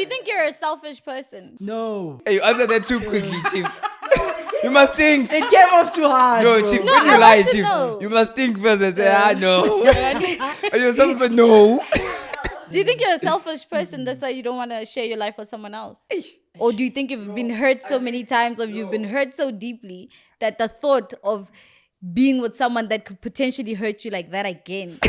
you think you're a selfish person? No. Hey, you answered that too quickly, Chief. You must think. It came off too hard. No, bro. Chief, No, when I you want lie, to Chief, know. you must think first and say, no. And you're selfish, but no. Do you think you're a selfish person? That's why you don't want to share your life with someone else? Or do you think you've been hurt so many times, or you've been hurt so deeply that the thought of being with someone that could potentially hurt you like that again?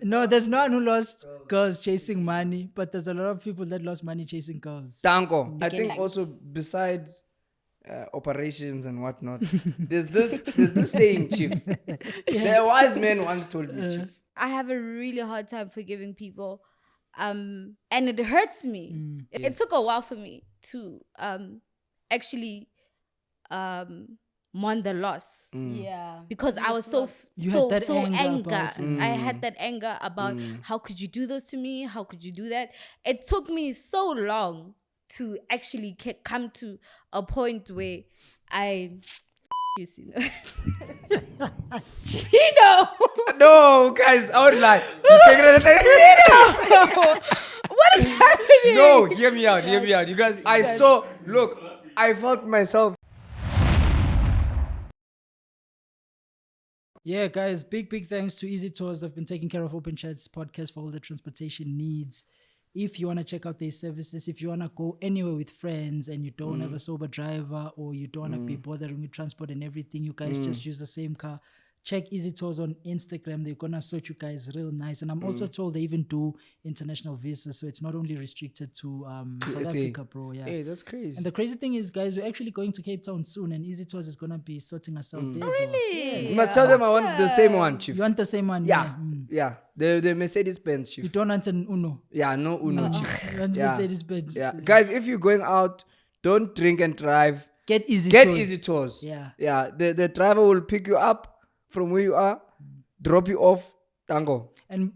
No, there's no one who lost girls chasing money, but there's a lot of people that lost money chasing girls. Tanko. I think also besides operations and whatnot, there's this saying, Chief. The wise man once told me, Chief. I have a really hard time forgiving people. And it hurts me. It took a while for me to actually mourn the loss. Yeah. Because I was so had that anger. anger about it. I had that anger about how could you do this to me? How could you do that? It took me so long to actually come to a point where I you know. No, guys, I would lie. What is happening? No, hear me out. You guys, I felt myself. Yeah, guys, big thanks to Easy Tours. They've been taking care of Open Chats podcast for all the transportation needs. If you want to check out their services, if you want to go anywhere with friends and you don't have a sober driver, or you don't want to be bothering with transport and everything, you guys just use the same car. Check Easy Tours on Instagram. They're going to sort you guys real nice. And I'm also told they even do international visas. So it's not only restricted to South SA. Africa, bro. Yeah. Hey, that's crazy. And the crazy thing is, guys, we're actually going to Cape Town soon, and Easy Tours is going to be sorting us out there. as well. Really? You must tell them I want the same one, Chief. You want the same one? Yeah. The Mercedes-Benz, Chief. You don't want an Uno. Yeah, no Uno, Chief. You want Yeah. Mercedes-Benz. Yeah, guys, if you're going out, don't drink and drive. Get Easy Get Tours. Easy Tours. Yeah. The driver will pick you up from where you are, drop you off, tango. And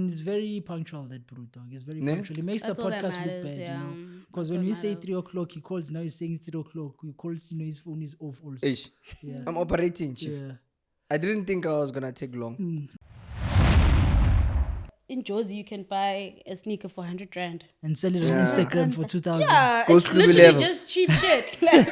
it's very punctual, that brute dog. It's very punctual. It makes That's the all that podcast matters, look bad, yeah. you know. Because That's when we what say matters. 3 o'clock, he calls, now he's saying 3 o'clock. You call Sino, his phone is off also. Ish. Yeah. I'm operating, Chief. Yeah. I didn't think I was gonna take long. In Jozi, you can buy a sneaker for 100 rand. And sell it on Instagram for 2,000. Yeah, Goes it's Hlubi literally level. just cheap shit. Like,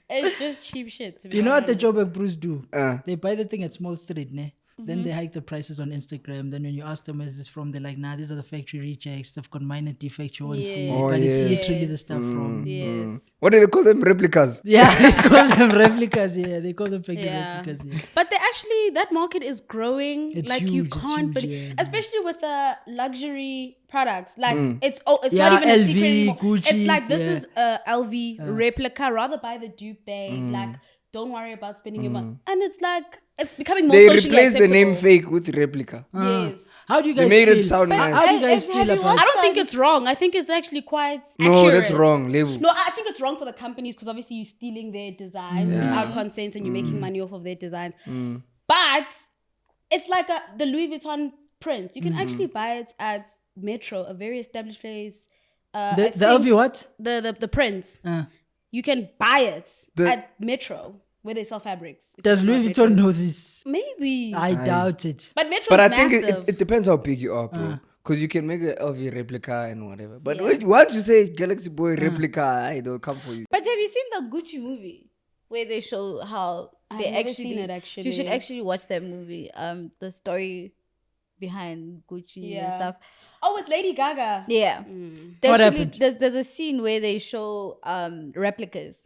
it's just cheap shit. To be You know what the honest. Joburg Brews do? Uh. They buy the thing at Small Street, ne? Then they hike the prices on Instagram. Then when you ask them where is this from, they're like, nah, these are the factory rejects. They've got minor defects you won't see. Oh, but yes. it's literally the stuff from... Yes. What do they call them? Replicas. Yeah, they call them replicas. Yeah, they call them factory Yeah. replicas. Yeah. But they actually, that market is growing. It's like huge, you it's can't, huge, but yeah. especially with the luxury products, like it's Yeah, not even a LV, secret anymore. Gucci, It's like this yeah. is a LV replica. Rather buy the dupe bag. Like don't worry about spending your money. And it's like it's becoming more They socially replaced the name acceptable. fake with replica. Yes. How do you They guys made feel? it sound But nice. How do you guys Have feel you about I don't think it's wrong. I think it's actually quite No, accurate. that's wrong. Level. No, I think it's wrong for the companies because obviously you're stealing their designs without consent and you're making money off of their designs. But it's like the Louis Vuitton print. You can actually buy it at Metro, a very established place. I the think LV what? the print. You can buy it at Metro where they sell fabrics. If Does you know Louis Metro Vuitton is. know this? Maybe. I doubt it. But Metro But I is think massive. it depends how big you are, bro. Because you can make an LV replica and whatever. But once you say Galaxy Boy replica, they'll come for you. But have you seen the Gucci movie where they show how they never actually? seen it, actually. You should actually watch that movie. The story behind Gucci and stuff. Oh, with Lady Gaga. Yeah. They What actually, happened? there's a scene where they show replicas,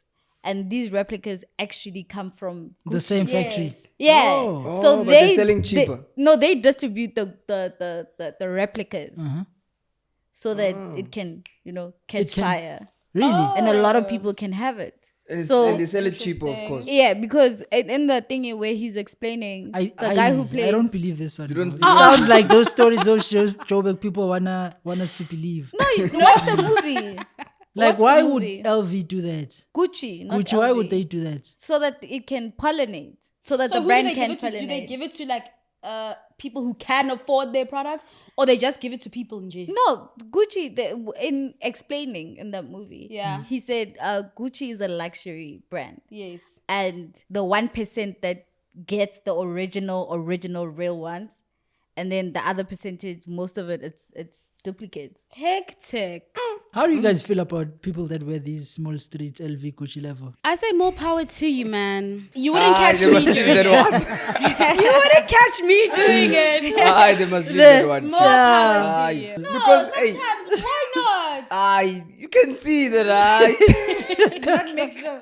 and these replicas actually come from Gucci. The same factory. Yes. Yeah. Oh. So but they're selling cheaper. They distribute the replicas so that it can, catch can- fire. Really? And a lot of people can have it. And they sell it cheaper, of course. Yeah, because in the thing where he's explaining, the guy who plays... I don't believe this one. don't bro. It see- sounds like those stories, those shows Joburg people want us to believe. No, watch the movie. Like, Watch the why would movie. LV do that? Gucci, not Gucci, why LV. would they do that? So that it can pollinate. So that So the who brand do they can give it to? pollinate. Do they give it to like people who can afford their products, or they just give it to people in jail? No, Gucci, in explaining in that movie, Yeah. he said Gucci is a luxury brand. Yes. And the 1% that gets the original real ones, and then the other percentage, most of it, it's duplicates. Hectic. How do you guys feel about people that wear these small streets LV Gucci level? I say more power to you, man. You wouldn't catch they me must leave doing that it. one. You wouldn't catch me doing it. They must leave that one. More chief. power to you. No, Because, hey, sometimes, why not? you can see that Not make sure.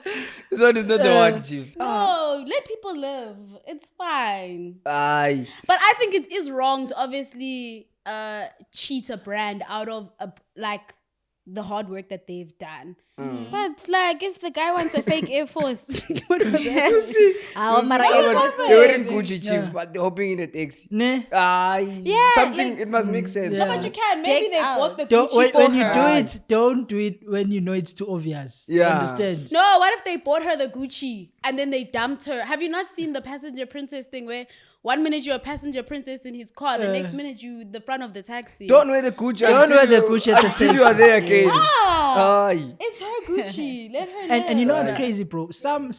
this one is not the one, chief. No, let people live. It's fine. Aye. But I think it is wrong to obviously cheat a brand out of the hard work that they've done. But like, if the guy wants a fake Air Force, what was that? They're wearing Gucci, chief, but they're hopping in a taxi. Nah. Something, it must make sense. No, but you can. Maybe Decked they out. bought the Don't, Gucci when for you her. do it, don't do it when you know it's too obvious. Yeah. Understand? No, what if they bought her the Gucci and then they dumped her? Have you not seen the passenger princess thing where 1 minute you're a passenger princess in his car, the next minute you the front of the taxi? Don't wear the Gucci. Don't wear the Gucci at the until taxi. you are there again. Ah, Aye. it's her Gucci. Let her And you know what's Yeah. crazy, bro? Some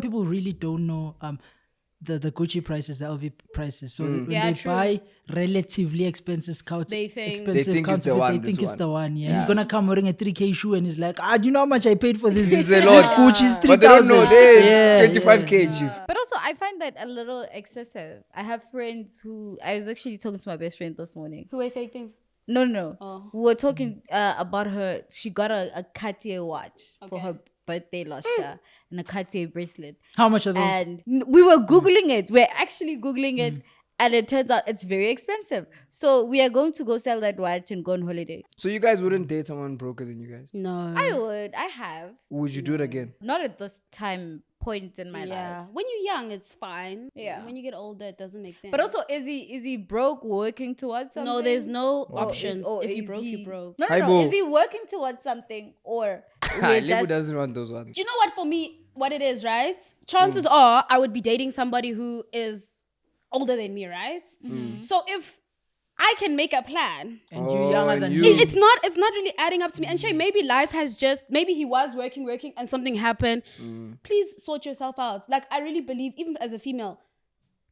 people really don't know the Gucci prices, the LV prices. So when Yeah, they true. buy relatively expensive They think- expensive They think it's the counterfeit, one, they this think it's one. the one. Yeah. He's Yeah. gonna come wearing a 3K shoe and he's like, do you know how much I paid for this? It's a This lot. Gucci's 3,000. But they don't know. They Yeah, 25K, chief. But also, I find that a little excessive. I have friends who I was actually talking to my best friend this morning. Who wear fake things? No. Oh. We were talking about her. She got a Cartier watch for her birthday last year and a Cartier bracelet. How much are those? And we were Googling it. We're actually Googling it. And it turns out it's very expensive. So we are going to go sell that watch and go on holiday. So you guys wouldn't date someone broker than you guys? No. I would. I have. Would you do it again? Not at this point in my life. Yeah. When you're young, it's fine. Yeah. When you get older, it doesn't make sense. But also, is he broke working towards something? no, there's no Or options. or If you is broke, he- you broke. No, Hi, no. Bo. Is he working towards something or Lebu we're just doesn't want those ones. Do you know what, for me, what it is, right? Chances are I would be dating somebody who is older than me, right? So if I can make a plan, and you're younger than you. me. it's not really adding up to me. And Shay, maybe life has just, maybe he was working and something happened. Please sort yourself out. Like, I really believe, even as a female,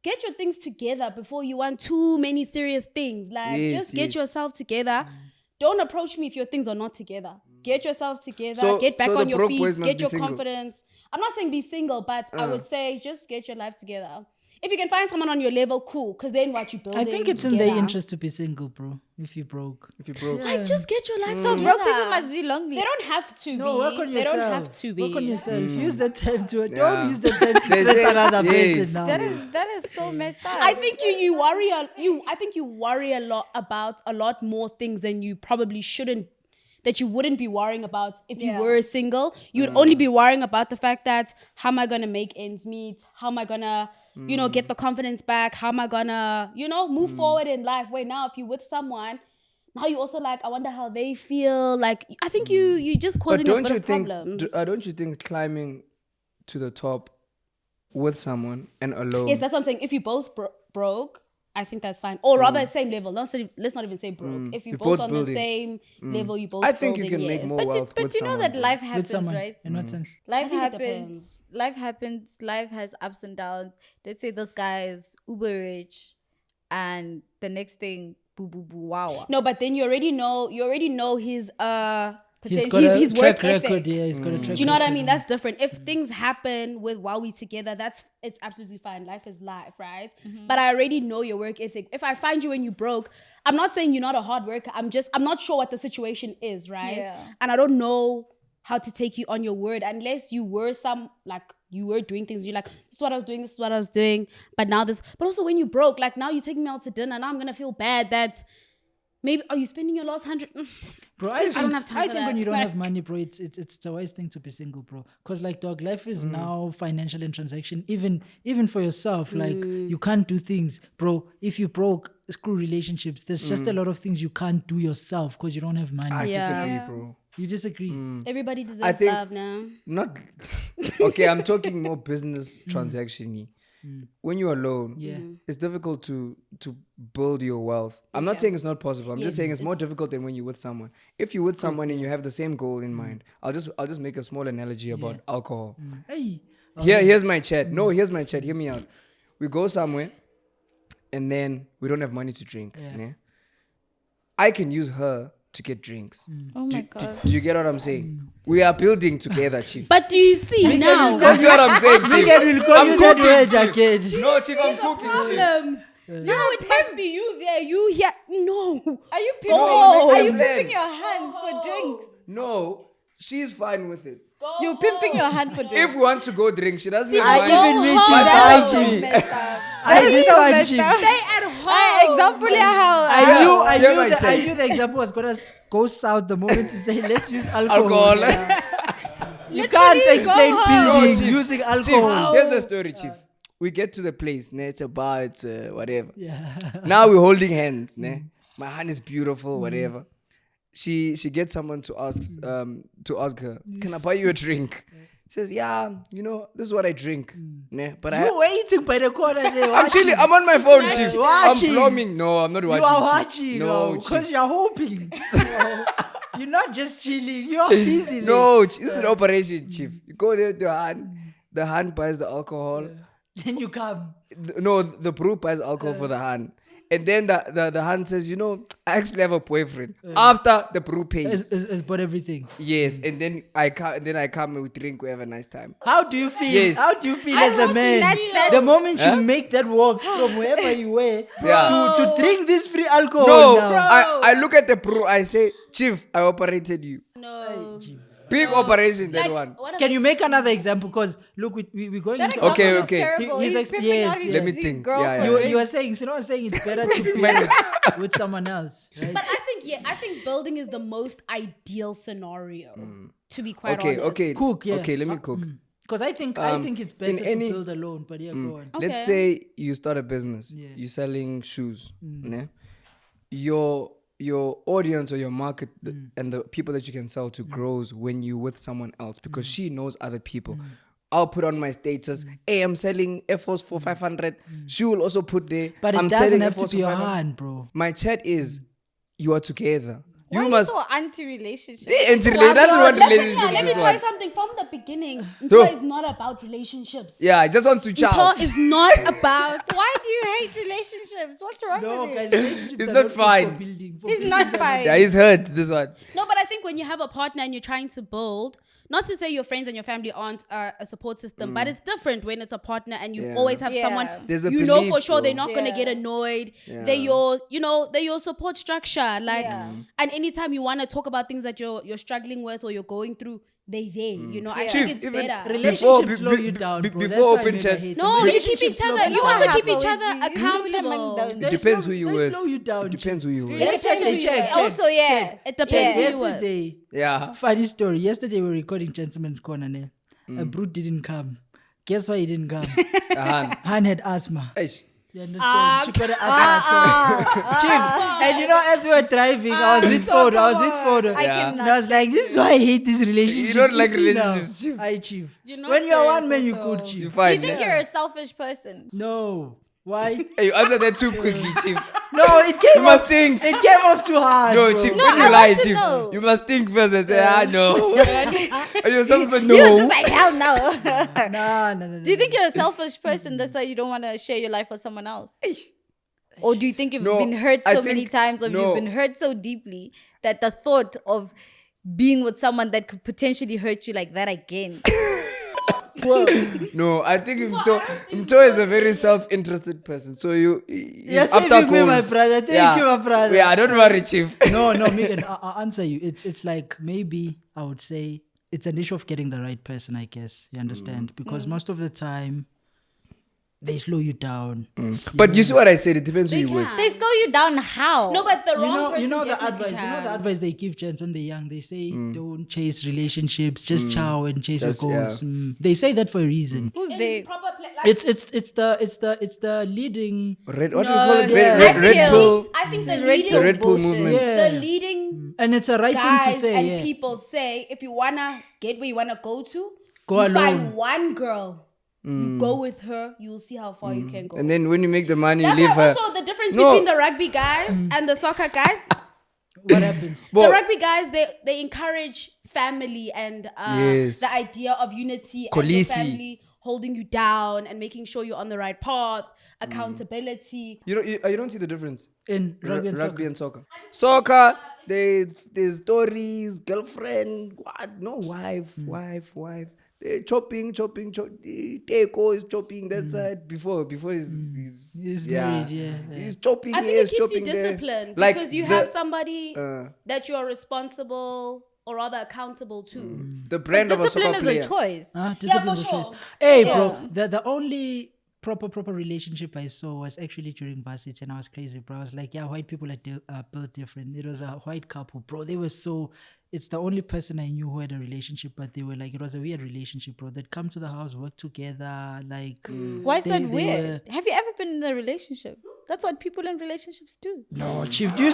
get your things together before you want too many serious things. Like, Yes, just get yes. yourself together. Don't approach me if your things are not together. Get yourself together. So- get back so on the your broke feet. boys must Get be your single. confidence. I'm not saying be single, but I would say just get your life together. If you can find someone on your level, cool. Because then what you build. I think it's in their interest to be single, bro. If you broke. If you broke. Like, just get your life so together. broke people must be lonely? They don't have to No, be. work on They yourself. don't have to be. Work on yourself. Use that time to Yeah. don't use that time to They stress say- another yes. person now. That is so messed up. I think you worry I think you worry a lot about a lot more things than you probably shouldn't, that you wouldn't be worrying about if you Yeah. were single. You would only be worrying about the fact that, how am I gonna make ends meet? How am I gonna, get the confidence back? How am I gonna, move forward in life? Wait, now if you're with someone, now you also like, I wonder how they feel. Like, I think you just But causing a don't bit you of think? problems. Don't you think climbing to the top with someone and alone? Yes, that's what I'm saying. If you both broke, I think that's fine. Or rather, same level. Let's not even say broke. If you're You're both both on building. the same level, you both. I think you building, can make yes. more but wealth with you know someone, that bro. life With happens, someone. right? In what sense? Life think it happens. depends. Life happens. Life has ups and downs. Let's say this guy is uber rich, and the next thing, boo boo boo wow. No, but then you already know his He's potential, got a his track work record. ethic. Yeah, he's got a track Do you know what I record, mean? yeah. That's different. If things happen while we together, it's absolutely fine. Life is life, right? But I already know your work ethic. If I find you when you broke, I'm not saying you're not a hard worker. I'm not sure what the situation is, right? Yeah. And I don't know how to take you on your word unless you were you were doing things. You're like, this is what I was doing. But now this, but also when you broke, like now you're taking me out to dinner. Now I'm going to feel bad that maybe, are you spending your last 100? Bro, I don't have time I for think when that. you don't Like- have money, bro, it's a wise thing to be single, bro. Because like, dog, life is now financial and transaction. Even for yourself, like you can't do things, bro. If you broke, screw relationships. There's just a lot of things you can't do yourself because you don't have money. I Yeah. disagree, bro. You disagree? Everybody deserves I think- love now. Not okay. I'm talking more business transaction-y. When you're alone, Yeah. it's difficult to build your wealth. I'm not saying it's not possible. I'm just saying it's more difficult than when you're with someone. If you're with someone and you have the same goal in mind, I'll just make a small analogy about alcohol. Hey. Here's my chat. No, here's my chat. Hear me out. We go somewhere, and then we don't have money to drink. Yeah. Yeah. I can use her to get drinks. Oh my god. Do you get what I'm saying? We are building together, Chief. But do you see now? You see what I'm saying, Chief? Miguel will call I'm you that cooking, word Chief. again. No, Chief, I'm cooking, Chief. Problems. Now it must be you there, you here. No. Are you pimping? Go. Are you Make a pimping plan. your hand for drinks? No, she's fine with it. You're pimping your hand for drinks. If we want to go drink, she doesn't I mind. even meet you, That is I so Chief. messed up. I this so one, messed Chief. up. Stay at home. Example how I Yeah, my knew child. the example was gonna go south the moment to say let's use alcohol. Alcohol. Yeah. You Literally, can't go explain home. building No, Chief. using Chief, alcohol. here's the story, Chief. We get to the place, ne? It's a bar, it's whatever. Yeah. Now we're holding hands, ne? My hand is beautiful, whatever. She gets someone to ask her, can I buy you a drink? Says, yeah, this is what I drink. Ne? But You're waiting by the corner there. I'm watching. chilling. I'm on my phone, Chief. Watching. I'm plumbing. No, I'm not You watching. are Chief. watching, No, because Chief. you're hoping. You're not just chilling. You are busy. No, this is an operation, Chief. You go there, the hand buys the alcohol. Then you come. The brew buys alcohol for the hand. And then the hand says, I actually have a boyfriend. After the brew pays. It's bought everything. Yes, and then I come and we drink, we have a nice time. How do you feel? Yes. How do you feel I as a want to man? snatch that- The moment you make that walk from wherever you were Yeah. to drink this free alcohol No, now. I look at the brew, I say, Chief, I operated you. No. Big operation, that Like, one. what Can you make another example? Because look, we're going That into... example Okay, is okay. terrible. He's He's exp- pimping yes, out his- yes. Let me his think. girlfriend. Yeah. You were saying, I was saying it's better to be with someone else. Right? But I think building is the most ideal scenario. To be quite Okay, honest. okay. Cook, yeah. Okay, let me cook. Because I think it's better to build alone. But yeah, go on. Okay. Let's say you start a business. Yeah. You're selling shoes. Ne? Your audience or your market and the people that you can sell to grows when you're with someone else because she knows other people. I'll put on my status, hey, I'm selling Air Force for 500. She will also put there, But it I'm doesn't selling have Air Force to be for your 500. hand, bro. My chat is, you are together. Why You are must... you so anti-relationship? They doesn't want relationship. Let me this tell one. you something from the beginning. No. Until it's not about relationships. Yeah, I just want to Until chat. it's not about. Why do you hate relationships? What's wrong No, with guys, you? relationships It's are not good fine. For building, for He's building not them. fine. Yeah, he's hurt, this one. No, but I think when you have a partner and you're trying to build, not to say your friends and your family aren't a support system, but it's different when it's a partner and you Yeah. always have Yeah. someone There's a you know belief, for sure they're bro. not gonna Yeah. get annoyed. Yeah. They're your support structure. Like, Yeah. and anytime you want to talk about things that you're struggling with or you're going through, they there. I Chief, think it's even better. Relationships slow you down, bro. before That's why I open never chats- hate No, them. you keep Relationships each slow other. you You down. also keep Halfway, each other you accountable. down. They Depends slow- who you they with. slow you down. Depends who you with. Yesterday, check. Also, yeah. It depends who you with. Yesterday, Yeah. funny story. Yesterday we were recording Gentleman's Corner. Ne? A brute didn't come. Guess why he didn't come? Han. Han had asthma. Eish. You understand? She got an asthma attack. Chief. And as we were driving, I was with photo. I Yeah. And I was like, this is why I hate this relationship. You don't like see now. relationships, Chief. Aye, Chief. You're not When you're serious one man, you also. could, Chief. You Do fine. you think ne? you're a selfish person? No. Why? Hey, you answer that too quickly, Chief. No, it came You must off. think. It came off too hard. No, bro. Chief, No, when you I lie, want to Chief, know. you must think first and say, no. Are you supposed to You're know? just like, hell no. Nah. Do you think you're a selfish person? That's why you don't want to share your life with someone else? Or do you think you've No, been hurt I so many think- times or no. you've been hurt so deeply that the thought of being with someone that could potentially hurt you like that again? Whoa. No, I think Mto is a very self-interested person. So he's You're after saving me, my goals. brother. Thank you, my brother. Yeah, don't worry, Chief. No, Megan, I'll answer you. It's like maybe I would say it's an issue of getting the right person, I guess. You understand? Because most of the time, they slow you down. But you see what I said? It depends who you with. They slow you down how? No, but the wrong person You know the definitely advice. can. You know the advice they give gents when they're young. They say don't chase relationships, just chow and chase your Just- goals. yeah. They say that for a reason. Who's In they? proper like, It's the leading. What do you No, call it? yeah. Red Red pill. I think the Red leading, pill The Red Bull bullshit. movement. Yeah. the leading And it's a right guys thing to say. and Yeah. people say, if you wanna get where you wanna go to, Go you alone. find one girl, you go with her, you will see how far you can go. And then when you make the money, That's you leave why her. also the difference No. between the rugby guys and the soccer guys. What happens? The But rugby guys, they encourage family and Yes. the idea of unity and Kolisi. your family holding you down and making sure you're on the right path, accountability. You don't see the difference In rugby and rugby soccer. and soccer. Soccer, there's stories, girlfriend, what? No, wife. They're chopping. Teko is chopping that side before he's married, yeah. He's chopping. I think here, it keeps you chopping there. disciplined Like because you have somebody that you are responsible or rather accountable to. the brand of a Discipline soccer is player. a choice. Discipline for is a sure. choice. Hey, Yeah. bro, the only proper relationship I saw was actually during varsity, and I was crazy, bro. I was like, yeah, white people are built different. It was a white couple, bro. They were so. It's the only person I knew who had a relationship, but they were like, it was a weird relationship, bro. They'd come to the house, work together, like. Why is they that weird? were- Have you ever been in a relationship? That's what people in relationships do. No, Chief. Do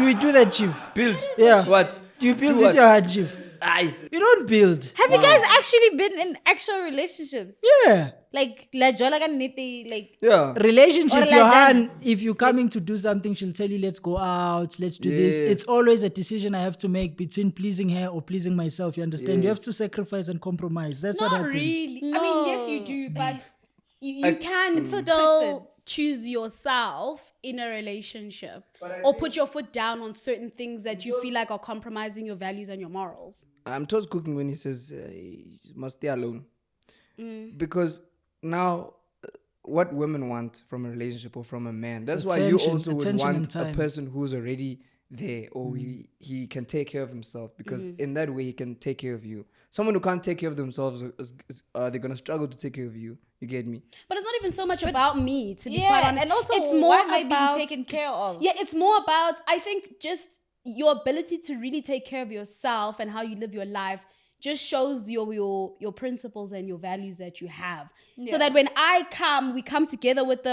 we do that, Chief? Build. Yeah. What? Do you build Do with what? your hand, Chief? Aye. You don't build. Have you guys actually been in actual relationships? Yeah. Like la jola ka nnete, like Yeah. Relationship, Or your like hand, if you're coming to do something, she'll tell you, let's go out, let's do this. Yes. It's always a decision I have to make between pleasing her or pleasing myself. You understand? You have to sacrifice and compromise. That's what Not happens. really. I mean, yes, you do, but you can still twisted. choose yourself in a relationship or put your foot down on certain things that you feel like are compromising your values and your morals. I'm toast cooking when he says he must stay alone. Because now, what women want from a relationship or from a man, that's why you Attention- also would attention and want a time. person who's already there or he can take care of himself, because in that way he can take care of you. Someone who can't take care of themselves, they're going to struggle to take care of you. You get me? But it's not even so much about me, to be quite yeah, honest. and also it's why more am I about being taken care of? Yeah, it's more about, I think, just your ability to really take care of yourself and how you live your life just shows your principles and your values that you have. So that when we come together with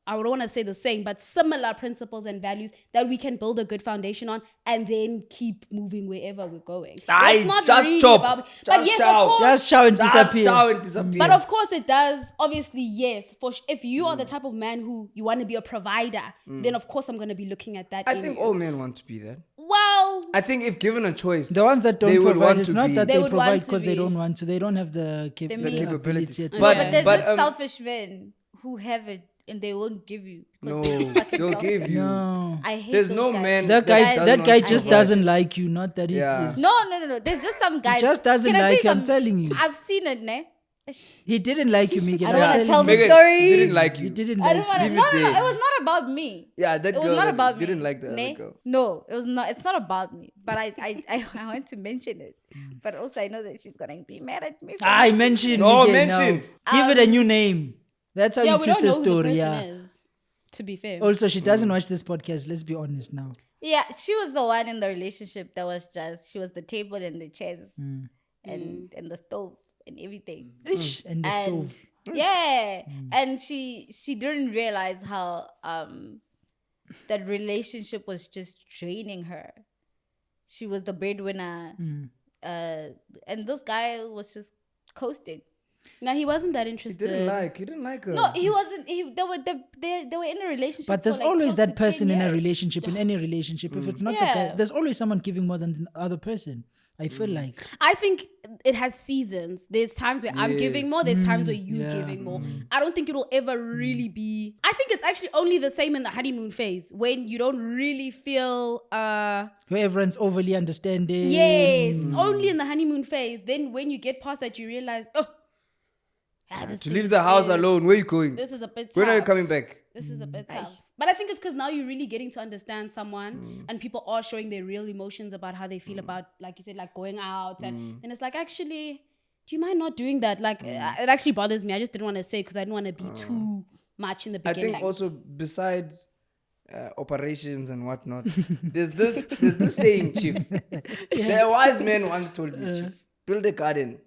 I don't want to say the same, but similar principles and values that we can build a good foundation on and then keep moving wherever we're going. Aye, That's not just really chop. about me. Just But yes, chow. of course. Just shout and disappear. Ciao and disappear. But of course it does. Obviously, yes. If you are the type of man who you want to be a provider, then of course I'm going to be looking at that. I in think you. all men want to be that. Well, I think if given a choice, The ones that they don't would provide, want it's to not be- that They they would provide want to because they be. don't want to. They don't have the capability. capability. yet. No, But- but there's but, just selfish men who have it and they won't give you. 'cause no, they're fucking they'll selfish. give you. No. I hate There's those no guys. man That that guy, doesn't that guy want to just provide. doesn't like you. Not that Yeah. it is. No. There's just some guys. just doesn't Can I tell like you, I'm some- telling you. I've seen it, ne? He didn't like you, Megan. I don't I'm wanna telling tell you. the Megan, story. he didn't like He you. didn't I like don't want to. Leave No, it no, there. it was not about me. Yeah, that It was girl not about me. didn't like the other ne? girl. No, it was not. It's not about me. But I want to mention it. But also, I know that she's gonna be mad at me. for I not- mentioned. No, Megan, mention. now. Give it a new name. That's how yeah, you we twist don't the know story. who the Yeah. person is, to be fair. Also, she doesn't watch this podcast. Let's be honest now. Yeah, she was the one in the relationship that was just. She was the table and the chairs and the stove and everything. Ish, and the And stove. yeah, and she didn't realize how that relationship was just draining her. She was the breadwinner, and this guy was just coasting. Now, he wasn't that He interested. didn't like her. No, he wasn't. They were in a relationship. But there's for like always close to that person 10 in a years. relationship, in any relationship. If it's not the guy, Yeah. there's always someone giving more than the other person. I feel like. I think it has seasons. There's times where I'm giving Yes. more. There's times where you're yeah. giving more. I don't think it'll ever really be. I think it's actually only the same in the honeymoon phase when you don't really feel. Where everyone's overly understanding. Yes, only in the honeymoon phase. Then when you get past that, you realize, this To thing leave the house is- alone. Where you going? This is a bit. When are you tough. coming back? This is a bit tough. But I think it's because now you're really getting to understand someone and people are showing their real emotions about how they feel about, like you said, like going out. And it's like, actually, do you mind not doing that? Like, it actually bothers me. I just didn't want to say because I didn't want to be too much in the I beginning. think also besides operations and whatnot, there's this saying, Chief. The wise man once told me, Chief, build a garden.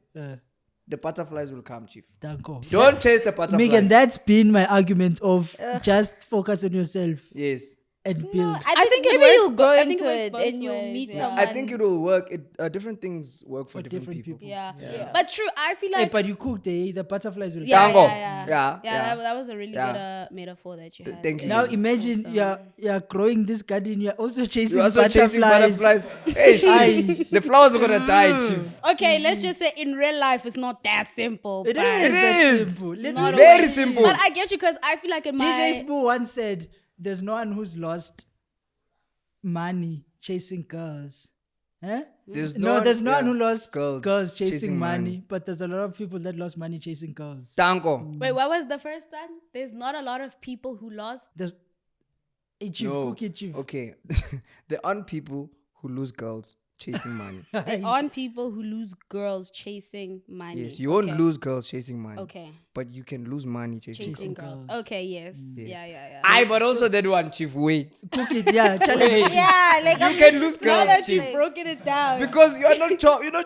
The butterflies will come, Chief. Danko. Don't chase the butterflies. Megan, that's been my argument of just focus on yourself. Yes. and build. I think it maybe works you'll grow I think it into works it both and you'll ways, meet yeah. someone. I think it will work. Different things work for For different, different people. people. Yeah. But true, I feel Hey, like but you cooked, the butterflies will yeah, come. Tango. yeah. Yeah. That was a really Yeah. good metaphor that you had. Thank you. Now imagine Awesome. you're growing this garden, you're also chasing You're also chasing butterflies. Hey, chief, the flowers are gonna die, chief. Okay, let's just say in real life it's not that simple. It but is. It that is. simple. Let not me- Very always. simple. But I get you because I feel like in DJ my Spoo once said, "There's no one who's lost money chasing girls." Eh? There's There's no one who yeah, lost girls chasing, chasing money, money. but there's a lot of people that lost money chasing girls. Tango. wait, what was the first one? There's not a lot of people who lost. There's a chief, No. cookie chief. Okay. There aren't people who lose girls chasing money. There aren't people who lose girls chasing money. Yes, you won't Okay. lose girls chasing money. Okay. But you can lose money chasing Chasing girls. girls. girls. Okay, yes. Yes. Yeah. Aye, but also that one, chief, wait. Cookie, yeah, challenge. yeah, like You can lose now girls, that chief. you've broken it down. Because you're not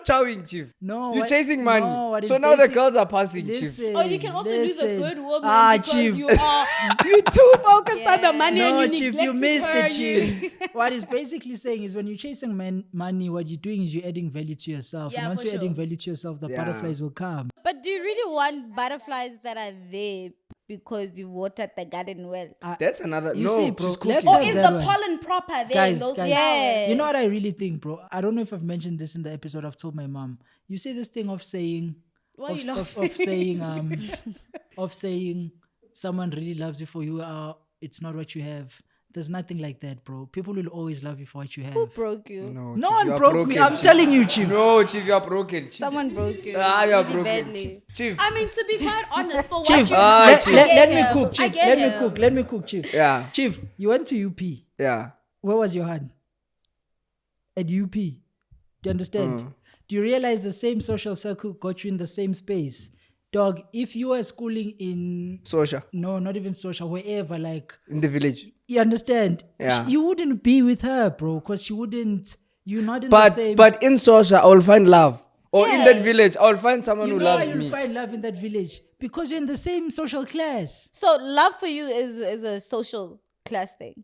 chowing, chief. No, You're what- chasing money. no, what So is now the basic- girls are passing, chief. Listen, Oh, you can also lose a listen. good woman because chief. you are you too focused on the money No, and you chief, you neglected missed her it, and you- chief. What it's basically saying is when you're chasing money, what you're doing is you're adding value to yourself. Yeah, and once for you're adding sure. value to yourself, the Yeah. butterflies will come. But do you really want butterflies that are there because you watered the garden well? That's another. You no, see, bro, she's let's cooking. Or have is that the one. pollen proper there Guys, in those guys. Yeah. You know what I really think, bro? I don't know if I've mentioned this in the episode. I've told my mom. You say this thing of saying, Why of, you of, laughing? of saying, of saying, someone really loves you for you. It's not what you have. There's nothing like that, bro. People will always love you for what you have. Who broke you? No, No chief, one you are broke me. broken, I'm chief. telling you, chief. No, chief, you are broken, chief. Someone broke you. You are really broken, badly. chief. I mean, to be quite honest, for what Chief, you Chief. let me him. cook, I chief. get Let me him. cook. Let me cook, chief. Yeah, Chief, you went to UP. yeah. Where was your hand? At UP. Do you understand? Do you realize the same social circle got you in the same space? Dog, if you were schooling in, Social no, not even social, wherever, like, in the village. you understand? Yeah. You wouldn't be with her, bro, because you're not in the same. But in social, I will find love. Or in that Yes. village, I will find someone you who know loves you'll me. find love in that village because you're in the same social class. So love for you is a social class thing.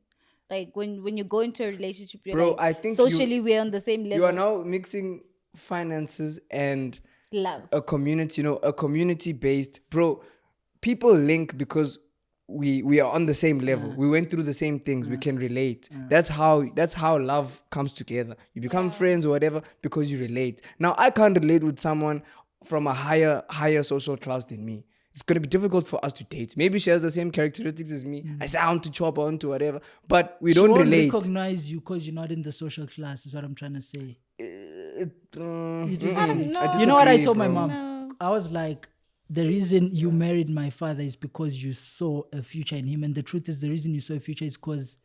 Like when you go into a relationship, you're Bro, like, I think socially we're on the same level. You are now mixing finances and love. a community, a community based. Bro, people link because we are on the same level. We went through the same things. We can relate. That's how love comes together. You become friends or whatever because you relate. Now I can't relate with someone from a higher social class than me. It's gonna be difficult for us to date. Maybe she has the same characteristics as me. I say I want to chop on to whatever, but we She don't won't relate. recognize you because you're not in the social class, is what I'm trying to say. You just- I don't know. You know what I disagree, told my bro. mom? No. I was like, the reason you married my father is because you saw a future in him. And the truth is, the reason you saw a future is because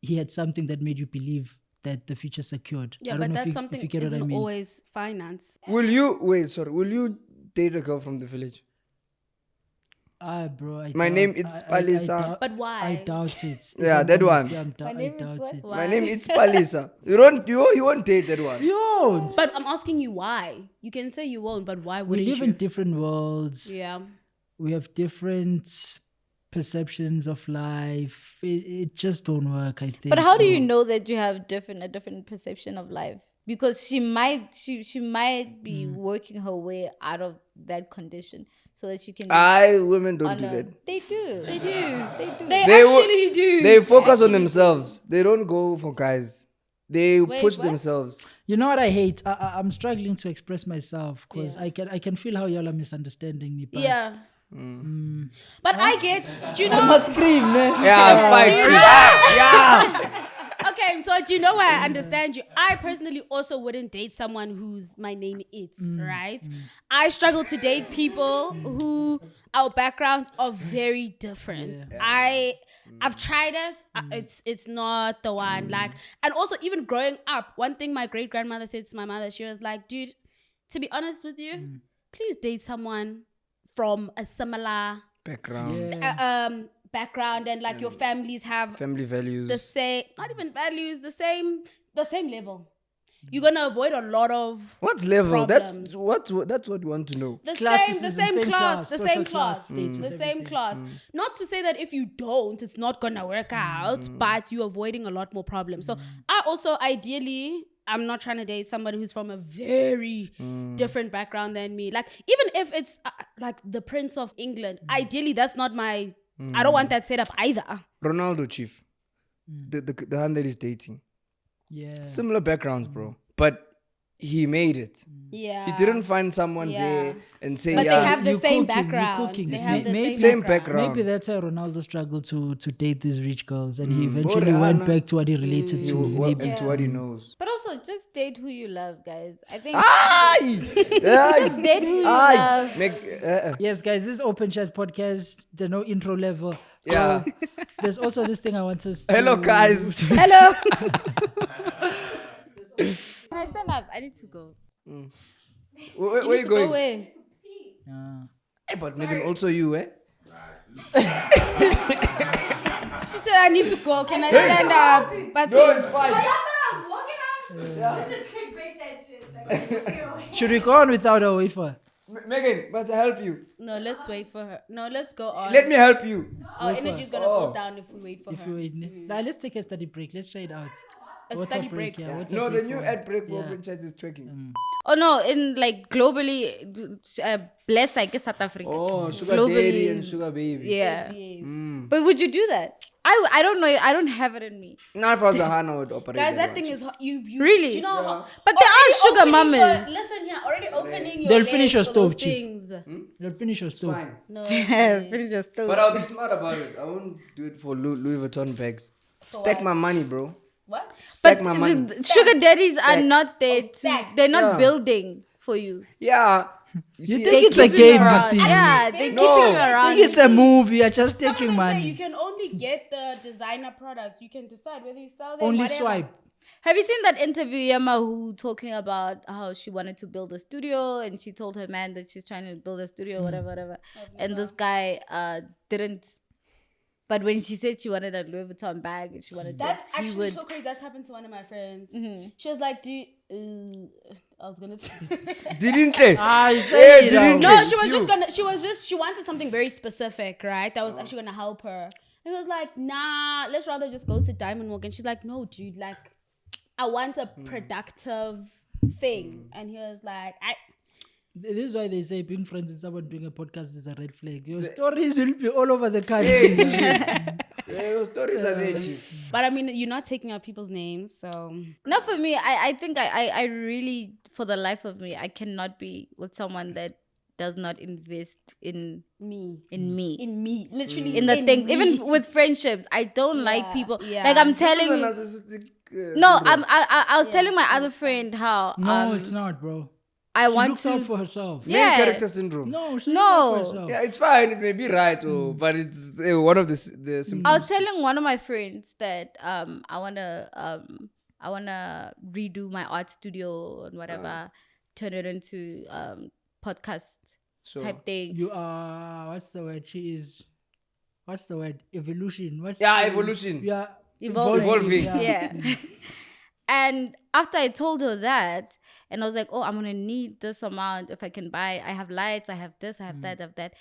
he had something that made you believe that the future secured. Yeah, I don't but know that's if something you get what I isn't mean. always finance. Will you date a girl from the village? Bro, My name is Palisa. But why? I doubt it. If Yeah, I'm that honest, one. I name is doubt what? it. My name is Palisa. You won't date that one. You won't. But I'm asking you why. You can say you won't, but why We wouldn't live you? in different worlds. Yeah. We have different perceptions of life. It just don't work, I think. But how do you know that you have a different perception of life? Because she might be working her way out of that condition so that she can. Women don't do honor- that. They do. They do. They do. They They wo- actually do. They focus on themselves. They don't go for guys. They push what? themselves. You know what I hate? I'm struggling to express myself because I can feel how y'all are misunderstanding me. But Yeah. But I get, do you know? I must scream, man. Yeah, fight. Yeah. Okay, so do you know why I understand you? I personally also wouldn't date someone whose my name is, right? I struggle to date people who our backgrounds are very different. I've tried it. It's not the one. Like, and also even growing up, one thing my great grandmother said to my mother, she was like, dude, to be honest with you, please date someone from a similar Background. background and like your families have Family values. the same, not even values, the same level. you're gonna avoid a lot of What's level? problems. That's what we want to know. the Classicism, same class, the social same class, class, status, the same everything. class. Not to say that if you don't, it's not gonna work out, but you're avoiding a lot more problems. So I also ideally, I'm not trying to date somebody who's from a very different background than me. Like even if it's like the Prince of England, ideally that's not my. I don't want that setup either. Ronaldo, chief, the one that is dating, Yeah. similar backgrounds, bro, but he made it. Yeah, He didn't find someone there and say, but yeah, they have the you same cooking, you background. cooking. They You have see, the maybe- same background. Maybe that's why Ronaldo struggled to date these rich girls, and he eventually Rihanna. went back to what he related to. Maybe. into what he knows. But also, just date who you love, guys. I think Aye! date who you Aye! love. Yes, guys, this is Open Chats podcast. The no intro level. Yeah. There's also this thing I want us to. Hello, guys. Hello. Can I stand up? I need to go. Where you going? Away. Hey, but Megan, also you, eh? She said I need to go. Can I stand up? But No, it's fine. Should we go on without a wafer? Megan, must I help you? no, let's wait for her. No, let's go on. Let me help you. Our energy's gonna go down if we wait for If her. you wait. Nah, let's take a study break. Let's try it out. A Water study break. Yeah, water No, the break new for ad us. break for Yeah. Open Chat is tracking. Oh no, in like globally, bless I guess South Africa. Oh, sugar Globally daddy and is- sugar baby. Yeah. Yes. But would you do that? I don't know. I don't have it in me. Not for Zahana would operate. Guys, that one. thing is you Really? Do you know how? But there are already sugar opening mamas. Listen here, already opening your. They'll finish your legs for those stove, chief. things. Let's finish your stove. Fine. No. But I'll be smart about it. I won't do it for Louis Vuitton bags. Stack my money, bro. What? Stack But my money. the sugar daddies are not there to. stack. They're not Yeah. building for you. Yeah. You see, think it's a Keeping you game, around. this thing? Yeah, they're No. keeping you I around. think it's a movie. You're just Some of taking them say money. you can only get the designer products. You can decide whether you sell them. Only whatever. swipe. Have you seen that interview, Yama, who talking about how she wanted to build a studio and she told her man that she's trying to build a studio, whatever. And this guy didn't. But when she said she wanted a Louis Vuitton bag and she wanted That's that, he actually would. so crazy. That's happened to one of my friends. She was like, "Do you, I was gonna." Didn't they? I Yeah, say didn't No, they? she was You. just gonna. She wanted something very specific, right? That was actually gonna help her. And he was like, "Nah, let's rather just go to Diamond Walk." And she's like, "No, dude, like, I want a productive thing." And he was like, This is why they say being friends with someone doing a podcast is a red flag. Your stories will be all over the country. Hey, chief. Your stories are there, chief. But I mean, you're not taking out people's names, so Not for me. I think I really, for the life of me, I cannot be with someone that does not invest in me, the literally thing. me. Even with friendships, I don't like people. yeah. Like I'm This is a telling you. narcissistic, No, syndrome. I was telling my other friend how No, it's not, bro. I She want looks to. out for herself. Main yeah. character syndrome. No, she No. looks out for herself. Yeah, it's fine. It may be right, but it's one of the symptoms. I was telling one of my friends that I wanna redo my art studio and whatever, turn it into podcast So, type thing. You are, what's the word? What's the word? Evolution. evolution. Yeah. Evolving. Yeah. And after I told her that, and I was like, oh, I'm gonna need this amount if I can buy. I have lights, I have this, I have that, I have that.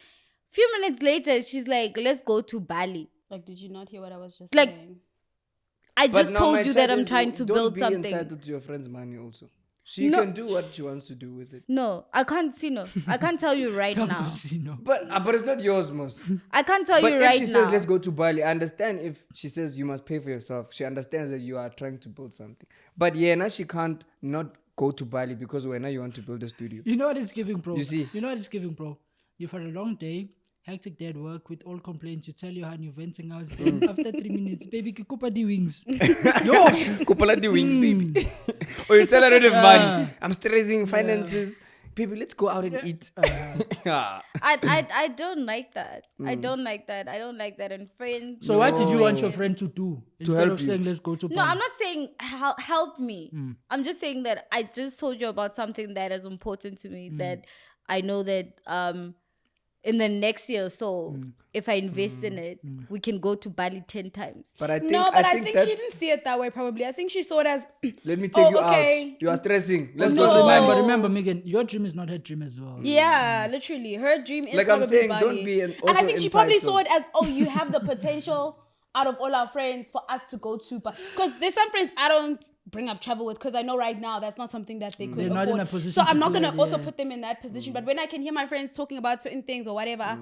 Few minutes later, she's like, let's go to Bali. Like, did you not hear what I was just Like, saying? I But just now told my you that chat I'm is, trying to don't build be something. entitled to your friend's money also. She No. can do what she wants to do with it. No, I can't see no. I can't tell you right now. But it's not yours, most. I can't tell But you if right she now. says let's go to Bali, I understand if she says you must pay for yourself. She understands that you are trying to build something. But yeah, now she can't not go to Bali because now you want to build a studio. You know what it's giving, bro? You see? You know what it's giving, bro? You've had a long day, hectic day at work with all complaints. You tell your honey you're venting out. Then after 3 minutes, baby, kukupa the wings. Yo! Couple the wings, baby. Or you tell her I don't have money. I'm stressing finances. Baby, let's go out and eat. I don't like that. I don't like that. I don't like that in friends. So what did you want your friend to do? Instead help of you. saying, let's go to No, Bali? I'm not saying help me. I'm just saying that I just told you about something that is important to me that I know that in the next year or so, if I invest in it, we can go to Bali 10 times. But I think, No, but I think that's, she didn't see it that way. Probably, I think she saw it as. let me take you okay. out. You are stressing. Let's No. go to Bali. Remember, Megan, your dream is not her dream as well. Yeah, literally, her dream is Like probably I'm saying, Bali. don't be And I also think she probably entitled. saw it as, oh, you have the potential out of all our friends for us to go to, because there's some friends I don't bring up travel with because I know right now that's not something that they could They're afford. not in a position So I'm to not do gonna it, also yeah. put them in that position. But when I can hear my friends talking about certain things or whatever,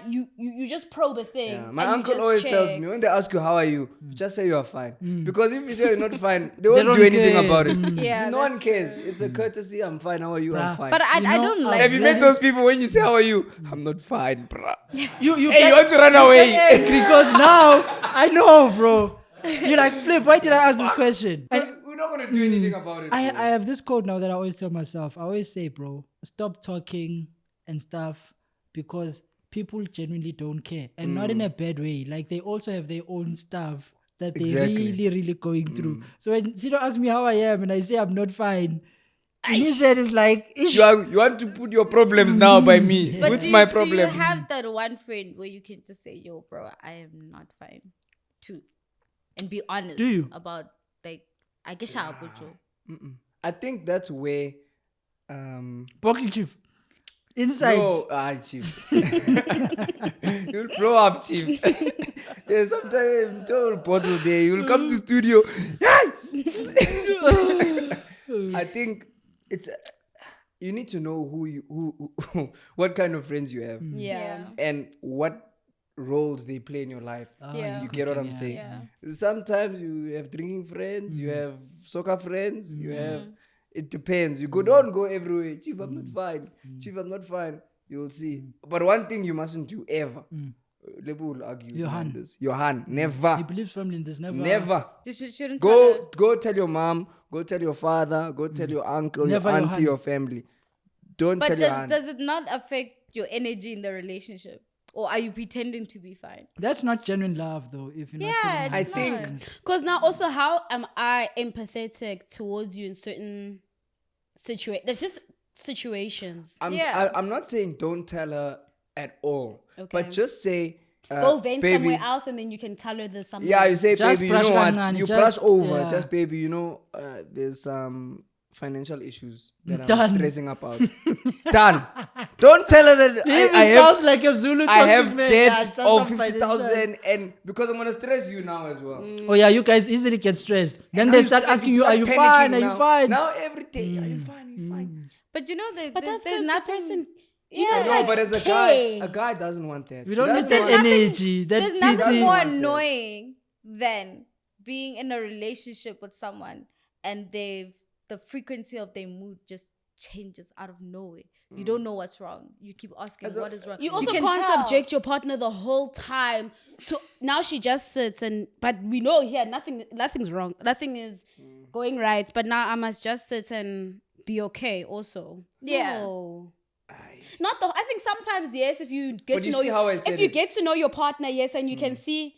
you just probe a thing. Yeah, my and you uncle just always check. tells me when they ask you how are you, just say you are fine. Because if you say you're not fine, they won't don't do anything care. about it. Yeah, no one that's cares. It's a courtesy. I'm fine. How are you? I'm Bruh. fine. But I You know, don't like have you that. met those people when you say how are you? I'm not fine, bruh. You Hey, you want to run away? because now I know, bro. You're like, Flip, why did I ask this question? And Because we're not gonna do anything about it. I bro. have this quote now that I always tell myself. I always say, bro, stop talking and stuff because people genuinely don't care. And not in a bad way. Like they also have their own stuff that they're Exactly. really going through. So when Zito asks me how I am and I say I'm not fine, in his head is like, ish. You want to put your problems now by me But with do, my do you problems. have that one friend where you can just say, yo, bro, I am not fine too? And be honest Do you? about, like, I guess I'll put you. I think that's where Pocket chief. Inside. no, chief. You'll blow up, chief. Yeah, sometimes don't bottle there. You'll come to studio. I think it's you need to know who what kind of friends you have Yeah. and what roles they play in your life. Yeah. You get what I'm Yeah. saying? Yeah. Sometimes you have drinking friends, you have soccer friends, you have. It depends. You don't go everywhere. Chief, I'm not fine. Chief, I'm not fine. You'll see. But one thing you mustn't do ever. Lebu will argue. Johan. behind this. Johan, never, He believes firmly in this. never. You shouldn't tell her. Go tell your mom. Go tell your father. Go tell your uncle, Never your Johan. auntie, your family. Don't But tell your aunt. does it not affect your energy in the relationship? Or are you pretending to be fine? That's not genuine love, though. If you're not Yeah, telling her I it's these think- things. Because now also, how am I empathetic towards you in certain just situations? I'm not saying don't tell her at all. Okay. But just say, Go vent baby, somewhere else and then you can tell her there's something. Yeah, you say, Just baby, you know brush what? on, You just- brush over. yeah. Just, baby, you know, there's some financial issues that I'm Done. stressing about. Done. Don't tell her that I It have sounds like a Zulu I talking, have man. debt Yeah, some of financial- 50,000 and because I'm gonna stress you now as well. Oh yeah, you guys easily get stressed. Then Now they you start stress, asking you, "Are you start fine? panicking Are you now. fine?" Now every day, are you fine? Are you fine? But you know, But that's there's because nothing. the person. I know, but as a Hey. guy doesn't want that. We don't He need doesn't that want- energy. That There's nothing pity. more want that. annoying than being in a relationship with someone and the frequency of their mood just changes out of nowhere. You don't know what's wrong. You keep asking As a- what is wrong. You also can can't tell. subject your partner the whole time to now she just sits but we know here nothing's wrong. Nothing is going right. But now I must just sit and be okay also. Yeah. No. Not the I think sometimes yes, if you get But to you know see how I if said you it? get to know your partner, yes, and you can see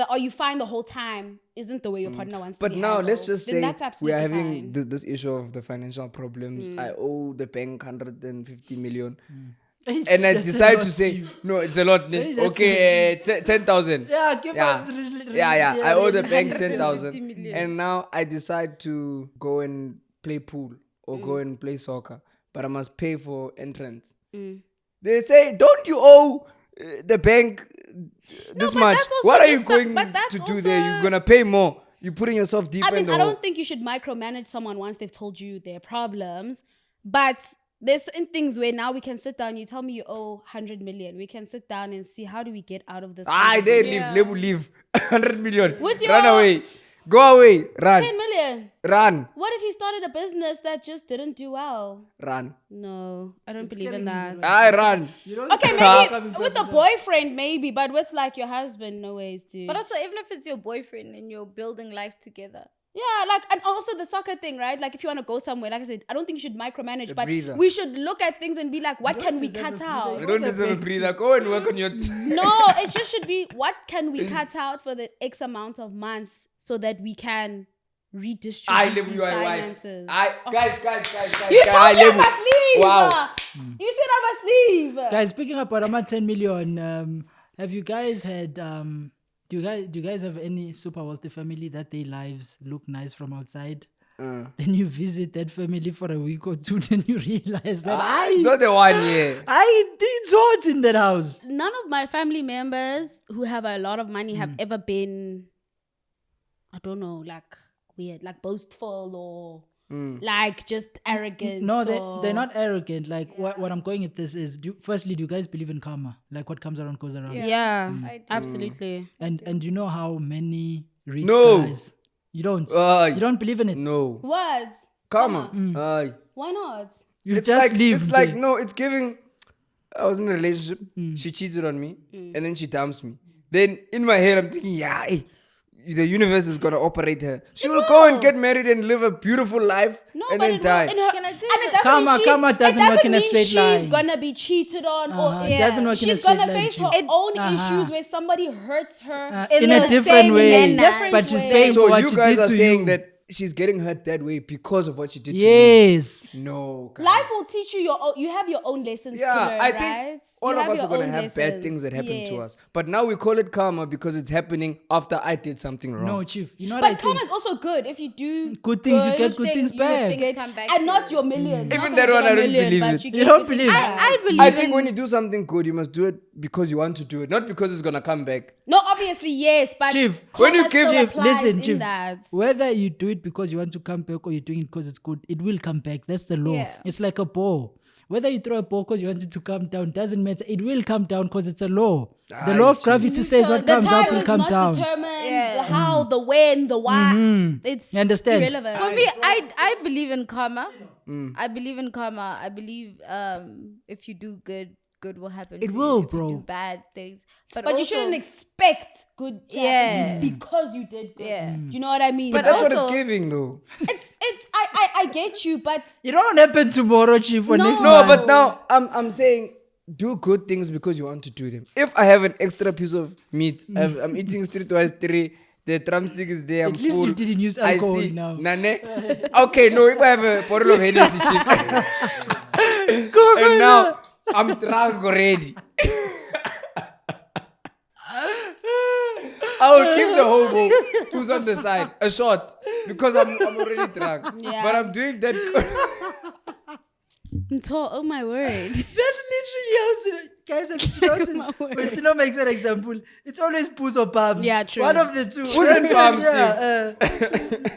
are you fine the whole time isn't the way your partner wants to But be now let's handled, just then say that's we are absolutely having fine. this issue of the financial problems. I owe the bank 150 million. Hey, And I that's a decide lot, to say, Chief. no, it's a lot. Ne? Hey, that's Okay, 10,000. Yeah, give us. Yeah. I owe the bank 150 10,000. million. And now I decide to go and play pool or go and play soccer. But I must pay for entrance. They say, don't you owe the bank this but much? that's also What are you just some- going but that's to do there? also- You're going to pay more. You're putting yourself deeper I mean, in the I hole. don't think you should micromanage someone once they've told you their problems, but there's certain things where now we can sit down. You tell me you owe 100 million. We can sit down and see how do we get out of this. 100 They million. leave. 100 million. With Run your- away. Go away. Run. 10 million. Run. What if he started a business that just didn't do well? Run. No, I don't believe in getting that. I run. Okay, maybe with a boyfriend, maybe, but with like your husband, no ways, dude. But also, even if it's your boyfriend and you're building life together, Yeah, like, and also the soccer thing, right? Like, if you want to go somewhere, like I said, I don't think you should micromanage, but breather. we should look at things and be like, what can we cut out? You don't deserve a breather. Go and work on your... No, it just should be, what can we cut out for the X amount of months so that we can redistribute I live these your wife. finances? Guys. You guys, told I me I live- must leave. Wow. You said I must leave. Guys, speaking about Ama 10 million, have you guys had do you guys have any super wealthy family that their lives look nice from outside? Then you visit that family for a week or two, then you realize that Not the one, yeah. it's hot in that house. None of my family members who have a lot of money have ever been, I don't know, like weird, like boastful or like just arrogant. No, or... they're not arrogant. Like what I'm going at this is, firstly, do you guys believe in karma? Like what comes around goes around. Yeah, I do. absolutely. And you know how many rich No. guys you don't believe in it. No. What? Karma. Why not? You It's just like, leave. it's like, no, it's giving. I was in a relationship. She cheated on me. And then she dumps me. Then in my head, I'm thinking, yeah, hey, the universe is going to operate her. She will go and get married and live a beautiful life and then die. Can I tell you, it doesn't Karma mean doesn't work in a mean straight line. She's gonna be cheated on, or It doesn't work in a she's straight gonna line. face her own issues where somebody hurts her In a the different same way. manner. But she's way. paying So for what you she guys did are to saying you. that she's getting hurt that way because of what she did to Yes. you. No, guys. Life will teach you your own. You have your own lessons to Yeah, learn, I right? think all You of us your are going to own have bad lessons. things that happen to Yes. us. But now we call it karma because it's happening after I did something wrong. No, Chief. You know what I But think? karma is also good if you do Good things, you get good things back. Things come back and to not you. your millions. Even Not that gonna one, get I a don't million, believe but it. you You get don't good things believe it? back. I believe I think in- when you do something good, you must do it because you want to do it, not because it's going to come back. No, obviously yes, but Chief, when you karma give- still Chief, applies listen, in Chief. that. Whether you do it because you want to come back or you're doing it because it's good, it will come back. That's the law. Yeah. It's like a ball. Whether you throw a ball because you want it to come down doesn't matter. It will come down because it's a law. The law of Chief. gravity says So what the comes time up will is come not down. determined. Yeah. The how, the when, the why. It's You understand? irrelevant. For me, I believe in karma. I believe in karma. I believe if you do good will happen. It to will, you. If bro. you do bad things, but also, you shouldn't expect good to happen to you Yeah. because you did good. Yeah. Do you know what I mean? But But that's what also- it's giving, though. I get you, but It won't happen tomorrow, Chief, or No. next No, month. but now I'm saying do good things because you want to do them. If I have an extra piece of meat, I'm eating streetwise 3, the drumstick is there, I'm At least full. you didn't use I alcohol see. now. Nane. Okay, no, if I have a bottle of Hennessy chip and now I'm drunk already. I will give the hobo who's on the side a shot because I'm already drunk. Yeah. But I'm doing that. oh my word. That's literally how guys have you noticed My word. when Sino makes an example, it's always poos or palms. Yeah, true. One of the two. Poos and palms,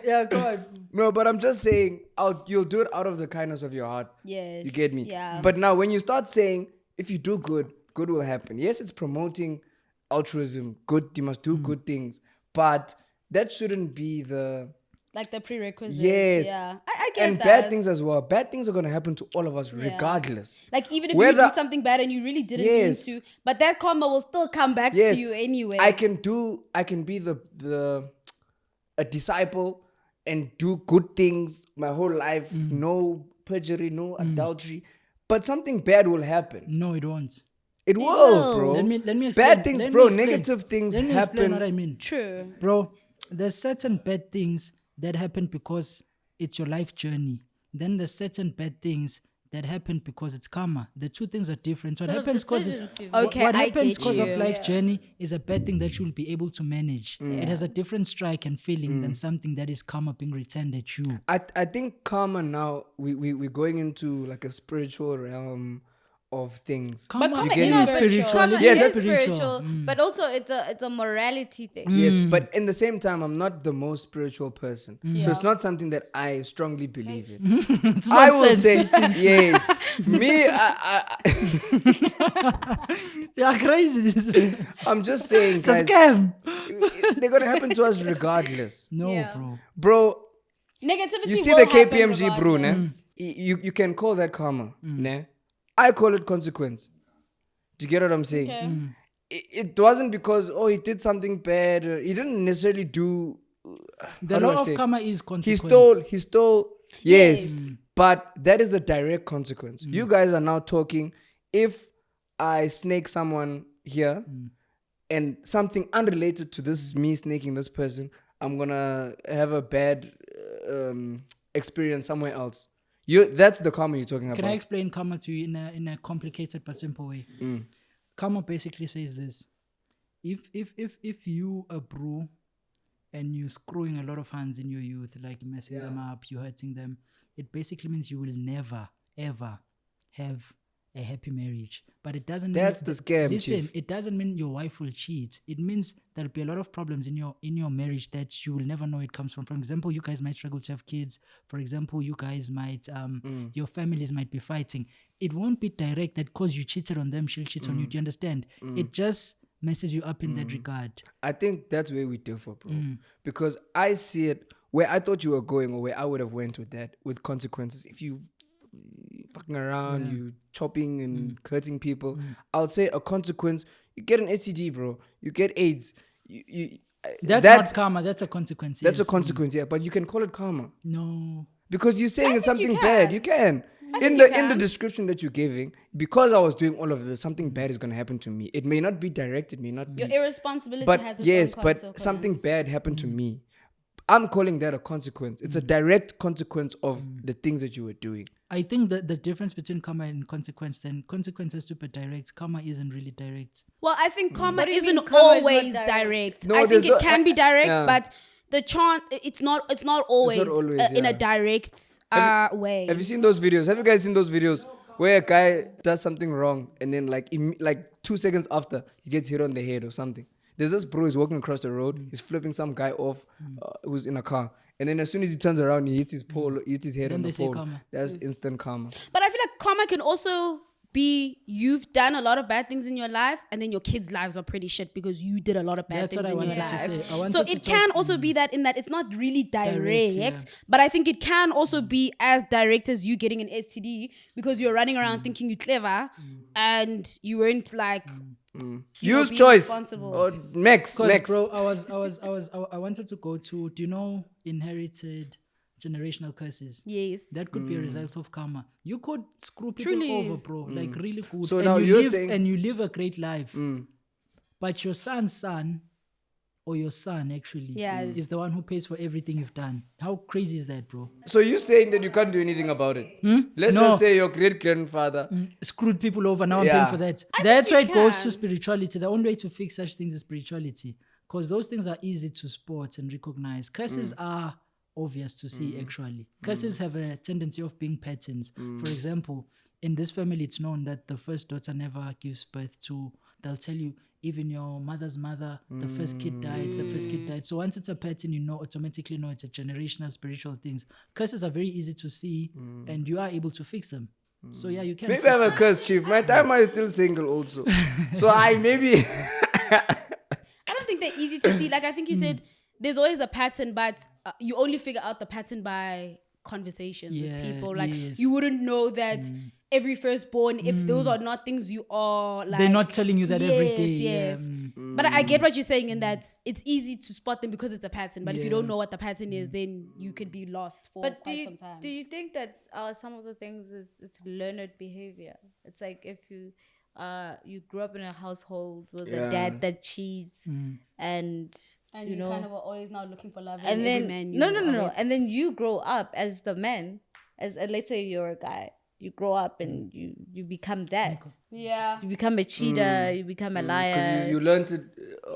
Yeah, go on. No, but I'm just saying, you'll do it out of the kindness of your heart. Yes. You get me? Yeah. But now when you start saying, if you do good, good will happen. Yes, it's promoting altruism. Good, you must do good things. But that shouldn't be the... like the prerequisites. Yes. Yeah. I get And that. bad things as well. Bad things are going to happen to all of us regardless. Like even if Whether- you do something bad and you really didn't Yes. mean to, but that karma will still come back Yes. to you anyway. I can be a disciple and do good things my whole life. No perjury, no adultery. But something bad will happen. No, it won't. It will, will. bro. Let me explain. Bad things, Let me bro. explain. Negative things Let me explain happen. what I mean. True. Bro, there's certain bad things that happen because it's your life journey. Then there's certain bad things that happen because it's karma. The two things are different. What Because of happens because decisions it's you've Okay, what I happens get because of you. life journey is a bad thing that you'll be able to manage. It has a different strike and feeling than something that is karma being returned at you. I think karma now we're going into like a spiritual realm of things. Karma, karma you get is me? spiritual. Karma Yes. is spiritual. spiritual, but also it's a morality thing. Yes, but in the same time, I'm not the most spiritual person, so it's not something that I strongly believe in. I will say yes. Me, They are crazy. I'm just saying, It's a guys, scam. they're gonna happen to us regardless, No, Yeah. bro. Negativity. You see will the happen KPMG brew, ne? regardless. You can call that karma, ne? I call it consequence. Do you get what I'm saying? Okay. It wasn't because he did something bad. Or he didn't necessarily do. The how do I law of say? karma is He consequence. stole. Yes, but that is a direct consequence. You guys are now talking. If I snake someone here, and something unrelated to this me snaking this person, I'm gonna have a bad experience somewhere else. That's the karma you're talking about. Can I explain karma to you in a complicated but simple way? Karma basically says this: if you a bro and you're screwing a lot of hands in your youth, like messing them up, you hurting them, it basically means you will never ever have a happy marriage. But it doesn't That's mean the scam, listen, Chief. it doesn't mean your wife will cheat. It means there'll be a lot of problems in your marriage that you will never know it comes from. For example, you guys might struggle to have kids. For example, you guys might your families might be fighting. It won't be direct that because you cheated on them, she'll cheat on you. Do you understand? It just messes you up in that regard. I think that's where we differ, bro. Because I see it where I thought you were going, or where I would have went with that, with consequences. If you fucking around, you chopping and hurting people, I would say a consequence. You get an STD, bro. You get AIDS. That's not karma. That's a consequence. That's yes. a consequence, yeah. But you can call it karma No. because you're saying it's think you something bad. can. You can. In the description that you're giving, because I was doing all of this, something bad is gonna happen to me. It may not be direct. It may not be. Your irresponsibility But has its yes, own but consequence. something bad happened to me. I'm calling that a consequence. It's a direct consequence of the things that you were doing. I think that the difference between karma and consequence, then consequence is super direct. Karma isn't really direct. Well, I think karma What do you mean isn't karma is not always direct? direct. No, I there's think it no- can be direct, yeah. but the chance it's not always, always, in yeah. a direct way. Have you seen those videos? Have you guys seen those videos where a guy does something wrong and then like 2 seconds after he gets hit on the head or something? There's this bro who's walking across the road. He's flipping some guy off who's in a car. And then as soon as he turns around, he hits his pole, he hits his head Then on the they say pole. karma. That's instant karma. But I feel like karma can also be you've done a lot of bad things in your life, and then your kids' lives are pretty shit because you did a lot of bad That's things what I in your wanted to life. say. I wanted So to it talk- can also be that in that it's not really direct, yeah. but I think it can also be as direct as you getting an STD because you're running around thinking you're clever and you weren't like Use being choice. responsible. Or next. Bro, I wanted to go to, do you know inherited generational curses? Yes. That could be a result of karma. You could screw people Truly. over, bro. Like really good. So and now you you're live, saying- and you live a great life. But your son's son, or your son actually, Yeah. is the one who pays for everything you've done. How crazy is that, bro? So you're saying that you can't do anything about it? Let's No. just say your great-grandfather. Screwed people over. Now I'm Yeah. paying for that. That's why you it goes to can. spirituality. The only way to fix such things is spirituality, because those things are easy to spot and recognize. Curses are obvious to see. Actually, curses have a tendency of being patterns. For example, in this family, it's known that the first daughter never gives birth to. They'll tell you, even your mother's mother, the first kid died. So once it's a pattern, you automatically know it's a generational spiritual things. Curses are very easy to see, and you are able to fix them. So yeah, you can. Maybe fix I'm a curse, chief. My time is still single also. So I maybe... I don't think they're easy to see. Like I think you said, there's always a pattern, but you only figure out the pattern by conversations with Yeah, people. Like yes. you wouldn't know that every firstborn, if those are not things you are like, They're not telling you that every day. Yes. But I get what you're saying in that it's easy to spot them because it's a pattern. But if you don't know what the pattern is, then you could be lost for But quite some time. do you think that some of the things is it's learned behavior? It's like if you grew up in a household with a dad that cheats and and you know, kind of are always now looking for love. and in then every man you no, always- and then you grow up as the man, as let's say you're a guy, you grow up and you become that. Yeah. You become a cheater. You become a liar. Because you learned it.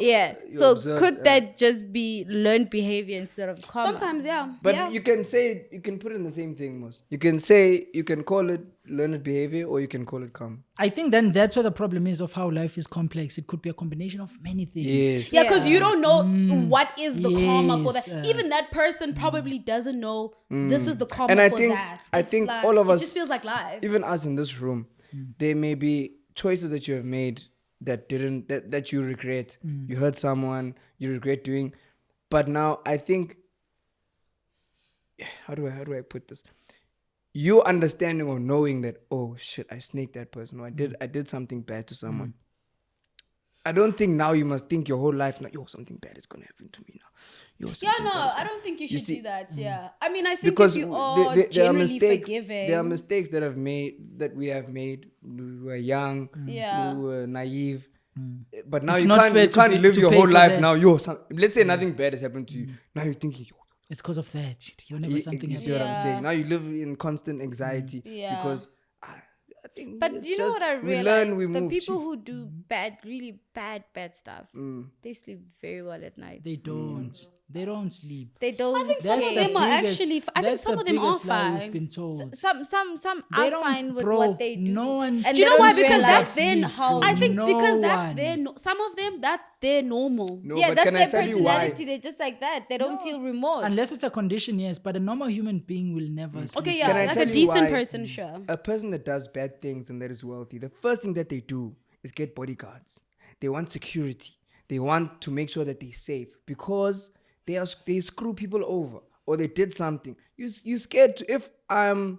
Yeah. you So observed, could that just be learned behavior instead of karma? Sometimes, yeah. But yeah. you can say, you can put it in the same thing, Mos. You can call it learned behavior or you can call it karma. I think then that's where the problem is of how life is complex. It could be a combination of many things. Yes. Yeah, because you don't know what is the karma for that. Yes, Even that person probably doesn't know this is the karma And I for think- that. I It's think like, all of us- it just feels like life. Even us in this room, there may be choices that you have made that that you regret. You hurt someone, you regret doing. But now I think, how do I put this? You understanding or knowing that, oh shit, I snaked that person, or I did something bad to someone. I don't think now you must think your whole life now, yo, something bad is gonna happen to me now. Yo, Yeah, something no, bad is I gonna-" don't think you You should see- do that. Yeah, I mean, I think Because if you are there are generally mistakes. forgiving, There are mistakes that we have made. We were young. Yeah. We were naive. But now It's you not can't fair you can't to live pay your for whole life that. now. Let's say nothing bad has happened to you. Now you're thinking, yo, It's because of that. Whenever something You see what I'm Yeah. saying? Now you live in constant anxiety Yeah. because I think But it's you know just- what I we realized? learn, we The move, people chief. who do really bad stuff, they sleep very well at night. they don't. They don't sleep. They don't. I think some That's of the them are biggest- actually. I think that's some the of them are biggest lie we've fine. been told. Some They are don't, fine with bro, what they do. no one- And Do you they know don't why? realize- Because that that's their. sleeps, bro. I think because No that's one. their. Some of them, that's their normal. No, yeah, but that's can their I tell you why? personality. They're just like that. They don't feel remorse. Unless it's a condition, yes, but a normal human being will never sleep. Okay, yeah, Can I like tell a you decent why? person, sure. A person that does bad things and that is wealthy, the first thing that they do is get bodyguards. They want security. They want to make sure that they're safe because they screw people over or they did something. You scared to, if I'm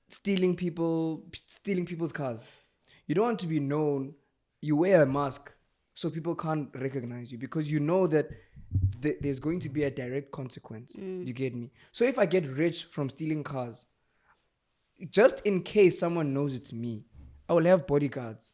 stealing people's cars, you don't want to be known. You wear a mask so people can't recognize you because you know that there's going to be a direct consequence. You get me? So if I get rich from stealing cars, just in case someone knows it's me, I will have bodyguards.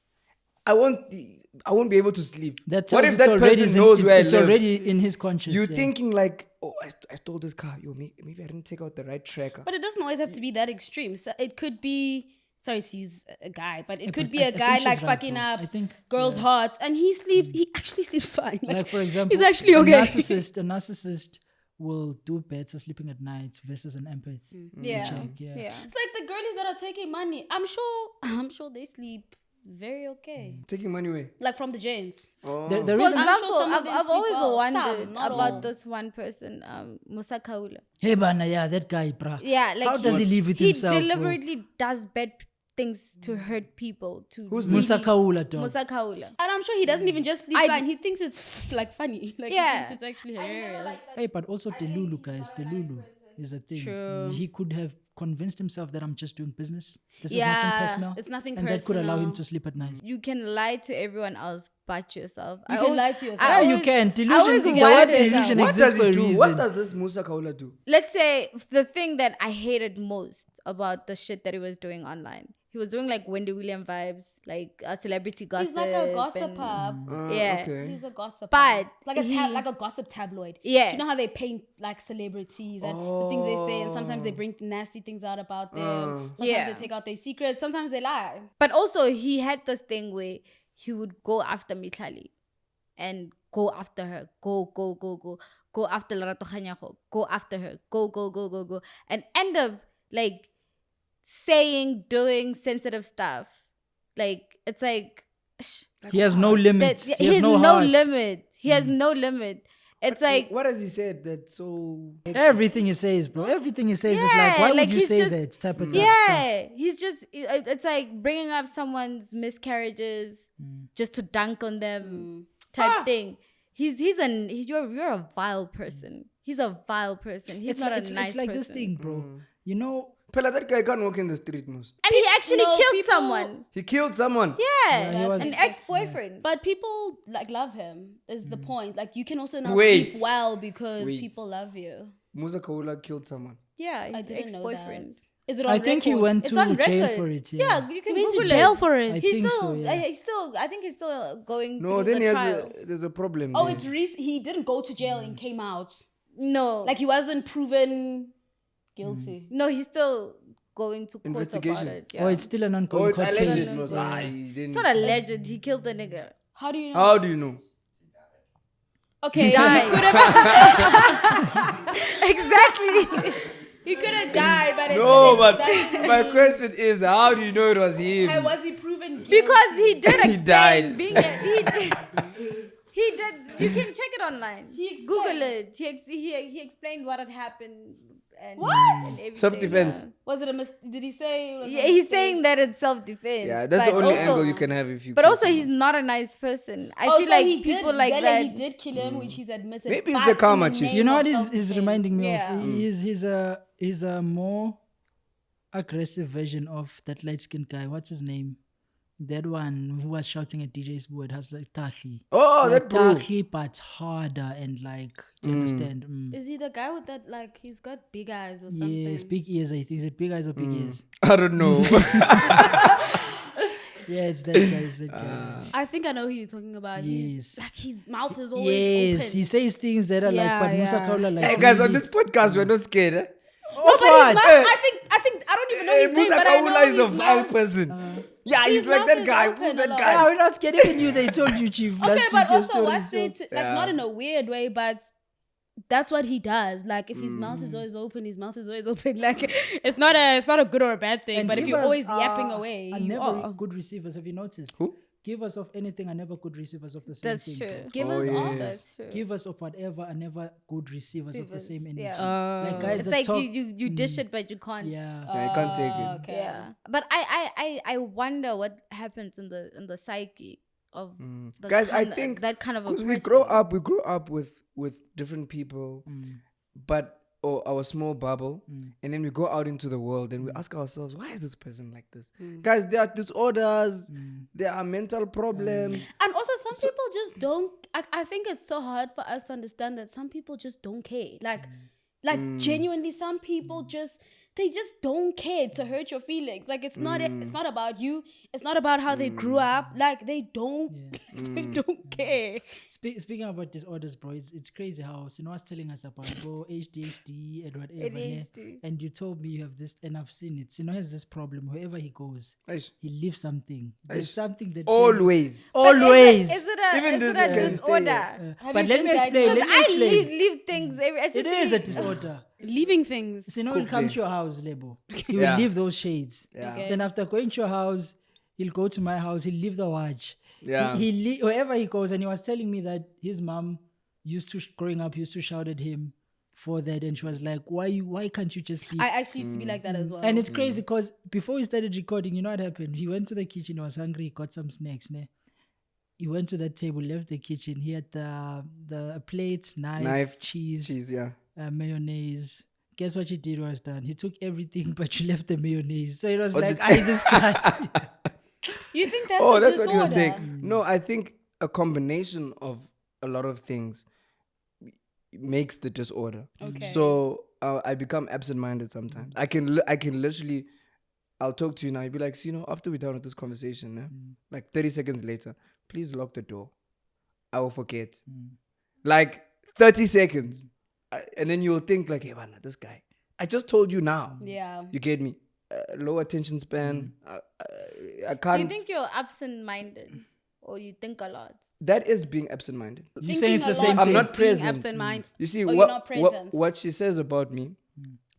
I won't be able to sleep. That What tells if it's that already person in- knows where I it's live? already in his conscious. You're yeah. thinking like, oh, I stole this car. Yo, maybe I didn't take out the right tracker. But it doesn't always have to be that extreme. So it could be. Sorry to use a guy, but it Yeah, could but be I a think guy she's like right, fucking bro. up I think, girls' yeah. hearts, and he sleeps. He actually sleeps fine. Like for example, he's actually a okay. narcissist will do better sleeping at night versus an empath. Yeah. Check, yeah. yeah. It's like the girlies that are taking money. I'm sure they sleep very okay. Taking money away. Like from the Janes. Oh. The For reason, I'm sure example, some of them I've sleep always well. wondered Some, not about all. this one person, Musa Kaula. hey bana, yeah, that guy, bruh. Yeah, like How does he live with himself, He bro? deliberately does bad things to hurt people. Who's really- Musa Kaula, dog. Musa Kaula. And I'm sure he doesn't even just sleep I- fine. He thinks it's like funny. Like Yeah. he thinks it's actually hilarious. Hey, but also Delulu, guys. Delulu is a thing. True. He could have convinced himself that I'm just doing business. This Yeah, is nothing personal. it's nothing and that could allow him personal. to sleep at night. You can lie to everyone else but yourself. You can lie to yourself. Yeah, you can. I Delusion. always The wondered word that. delusion What exists does for he a do? reason. What does this Musa Kaula do? Let's say the thing that I hated most about the shit that he was doing online. He was doing like Wendy Williams vibes, like a celebrity gossip. He's like a and- gossiper. Yeah. Okay. He's a gossiper. But like like a gossip tabloid. Yeah. Do you know how they paint like celebrities and the things they say, and sometimes they bring nasty things out about them. Sometimes Yeah. they take out their secrets. Sometimes they lie. But also he had this thing where he would go after Mitlali and go after her. Go after Lerato Kganyago. Go after her. Go. And end up like saying, doing sensitive stuff. Like it's like He has no limits. that He has no heart. limit. He has no limit. It's like What has he said that's so... Everything he says, bro. Everything he says is like, Yeah, why like would you he's say just- that type of yeah, stuff? he's just it's like bringing up someone's miscarriages just to dunk on them type thing. You're a vile person. He's a vile person. He's not a nice it's like person. this thing, bro. You know, Pella, that guy can't walk in the street, most. And he actually No, killed people- someone. He killed someone. Yeah, he was- an ex-boyfriend. But people like love him is the point. Like you can also now Wait. sleep well because Wait. people love you. Musa Kaula killed someone. Yeah, I his didn't know that. ex-boyfriend. Is it on I think he record? went It's to on jail record. for it. Yeah, you can He went Google to jail it. for it. I He's think still, so, yeah. I think he's still going No, through then the he trial. there's a problem. Oh, there. it's he didn't go to jail and came out. No, Like he wasn't proven guilty. no, he's still going to court Investigation. about it. Yeah. Oh, it's still an Oh, ongoing it's court alleged. case. Most. He didn't. It's not alleged. He killed the nigga. How do you know? How do you know? Okay, he died. could have Exactly. he could have died, but No, it but doesn't my mean- question is, how do you know it was him? How was he proven guilty? Because he did He explain died. being he did. You can check it online. He explained. Google it. He explained what had happened. And, What? and everything, Self-defense. Was it a did he say? it was a Yeah, he's mistake? saying that it's self-defense. Yeah, that's the but only also- angle you can have if you. But kill also, someone. he's not a nice person. I Oh, feel so like he people did, like Bella, that. He did kill him, which he's admitted. Maybe it's but the in karma, the chief. name You know what of is self-defense. reminding me Yeah. of? He's a more aggressive version of that light skinned guy. What's his name? That one who was shouting at DJ's word has like Tahi. Oh, It's that like bro. Tahi, but harder and like, do you understand? Is he the guy with that, like, he's got big eyes or something? Yes, big ears. I think is it big eyes or big ears? I don't know. Yeah, it's that guy. It's that guy. I think I know who you're talking about. Yes. His mouth is always Yes, open. he says things that are Yeah, like, but Musa yeah. Kaula like. Hey guys, on really- this podcast, we're not scared. Eh? No, but his what? mouth, I think I don't even know his name, Musa but I know Kaula is a his vile mouth. person. Yeah, he's His like mouth that is guy. open Who's a that lot. Yeah, guy? we're not scared. Even you, they told you, Chief. Okay, last but week, your also story, what's so- it like? Yeah. Not in a weird way, but that's what he does. Like if his mouth is always open, his mouth is always open. Like it's not a good or a bad thing. And But if you're givers always are- yapping away, are you never are. good receivers. Have you noticed? Who? Givers of anything are never good receivers of the same That's thing. true. bro. Givers Oh, are. yes. That's true. Givers of whatever are never good receivers of the Receivers, same energy. yeah. Like guys It's that like talk, you dish it, but you can't. yeah. Yeah, I can't take it. Okay. Yeah. But I wonder what happens in the psyche of the Guys, I kind- think that kind of a because person. we grow up with different people, but or our small bubble, and then we go out into the world and we ask ourselves, why is this person like this? Guys, there are disorders, there are mental problems. And also, some people just don't. I think it's so hard for us to understand that some people just don't care. Like genuinely, some people they just don't care to hurt your feelings. Like it's not about you. It's not about how they grew up. Like they don't they don't care. Speaking about disorders, bro, it's crazy how Sino was telling us about ADHD and whatever. ne? ADHD. And you told me you have this, and I've seen it. Sino has this problem. Wherever he goes, Aish. he leaves something. There's something that Always. always. Is it a, Even is this it guy a can stay disorder? But let me explain. Because Let me I explain. leave things. It is a disorder. Leaving things. Sino will come to your house, Lebo. He will Yeah. leave those shades. Yeah. Okay. Then after going to your house, he'll go to my house. He'll leave the watch. Yeah. Wherever he goes, and he was telling me that his mom growing up used to shout at him for that, and she was like, "Why can't you just be?" I actually used to be like that as well. And it's crazy because before we started recording, you know what happened? He went to the kitchen. He was hungry. He got some snacks. Ne? He went to that table, left the kitchen. He had the plate, knife, cheese, yeah. mayonnaise. Guess what he did was done? He took everything, but you left the mayonnaise. So it was Oh, like, the- I this guy. You think that's Oh, a that's disorder? what you were saying. No, I think a combination of a lot of things makes the disorder. Okay. So I become absent-minded sometimes. I can literally, I'll talk to you now. You'll be like, so, after we're done with this conversation, like 30 seconds later, please lock the door. I will forget. Like 30 seconds. And then you'll think like, hey, man, this guy. I just told you now. Yeah. You get me? Low attention span. I Do can't. you think you're absent-minded or you think a lot? That is being absent-minded. You saying it's the Thinking a same lot thing? I'm is not being present. absent-minded. You see, Oh, you're not present. what she says about me,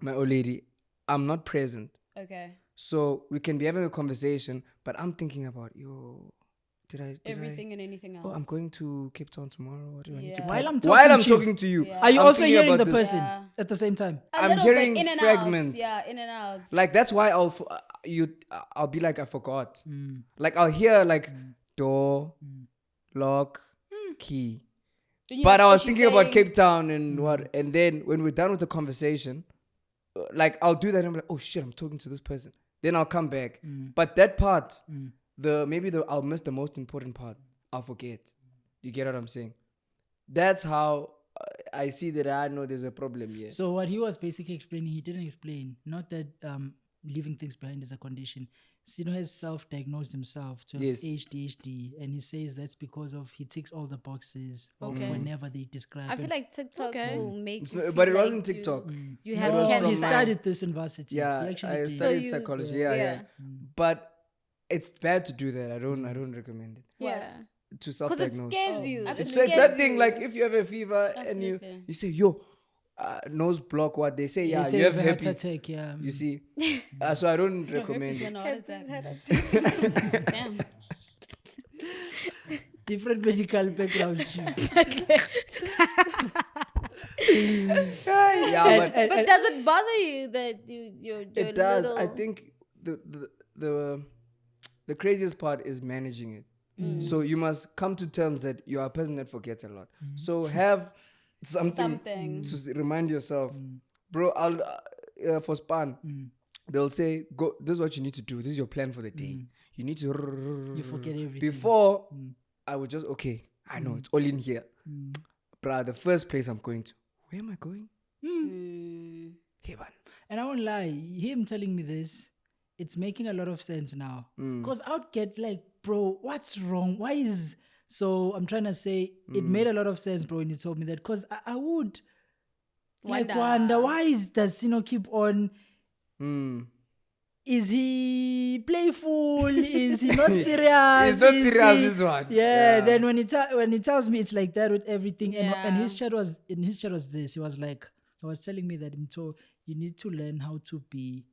my old lady, I'm not present. Okay. So we can be having a conversation, but I'm thinking about, did Everything and anything else. Oh, I'm going to Cape Town tomorrow. What do I need to Yeah. buy? While I'm While talking, I'm Chief, talking to you. Yeah. Are you I'm also thinking hearing about the this. person Yeah. at the same time? A I'm little hearing bit, in and fragments. Out. Yeah, in and out. Like that's why I'll be like I forgot. Like I'll hear like door, lock, key. Then you But know I what was she's thinking about saying. Cape Town and what, and then when we're done with the conversation, like I'll do that and I'm like, oh shit, I'm talking to this person. Then I'll come back. But that part, I'll miss the most important part. I'll forget. You get what I'm saying? That's how I see that I know there's a problem here. So what he was basically explaining, he didn't explain, not that leaving things behind is a condition. Sino has self-diagnosed himself to have Yes. ADHD, and he says that's because of he ticks all the boxes of Okay. whenever they describe I feel it. like TikTok Okay. will make It's you not- feel but it like wasn't TikTok. You It have was Well, from he my- started this in varsity. Yeah, he actually I did. studied you- psychology. yeah. Yeah. But it's bad to do that. I don't recommend it. Yeah. To Because it self-diagnoose. scares you. absolutely. It's something like if you have a fever and Absolutely. you say, yo, nose block, what they say, yeah, They say you have a heart herpes. attack, yeah. You see, so I don't recommend You it. know, it's a- Damn. Different medical backgrounds. Chief. Yeah, but But does it bother you that you're it does. I little- think the craziest part is managing it. So you must come to terms that you are a person that forgets a lot. So have something to remind yourself, bro. I'll for span. They'll say, "Go. This is what you need to do. This is your plan for the day. You need to." You forget everything. Before, I would just I know it's all in here, bruh. The first place I'm going to. Where am I going? Heaven. And I won't lie, him telling me this it's making a lot of sense now. Mm. Because I would get like, bro, what's wrong? Why is... So I'm trying to say, it made a lot of sense, bro, when you told me that. Because I would wonder, why does Sino keep on... Mm. Is he playful? Is he not serious? He's not Is serious, he- this one. Yeah. Then when he tells me it's like that with everything, and Yeah. his chat was this. He was like, he was telling me that you need to learn how to be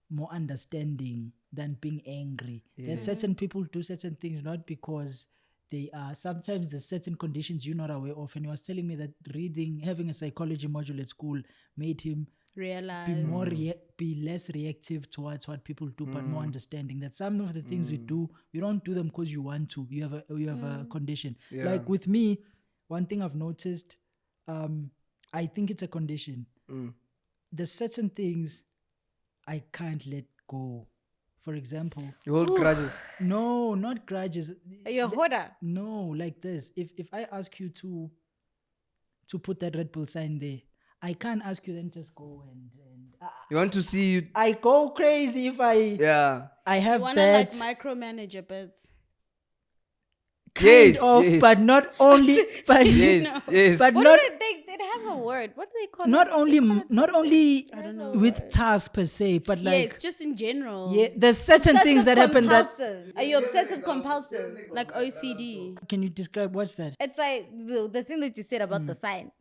more understanding than being angry. That certain people do certain things not because they are. Sometimes there's certain conditions you're not aware of. And he was telling me that having a psychology module at school made him Realize. be more be less reactive towards what people do, but more understanding that some of the things we do, we don't do them because you want to. You have a condition. Yeah. Like with me, one thing I've noticed, I think it's a condition. There's certain things I can't let go. For example, You hold grudges. no, not grudges. Are you a hoarder? No, like this. If I ask you to put that Red Bull sign there, I can't ask you then just go and You want to see you. I go crazy if I Yeah. I You have want to that like micromanage a bit. kind Yes, of, yes. but not only, but Yes, yes. but What not do it has a word. What do they call not it? only I don't know. with tasks per se, but like Yes, just in general. yeah, there's certain things that happen that. Compulsive. Are you obsessive compulsive? Like OCD. Can you describe what's that? It's like the thing that you said about the sign.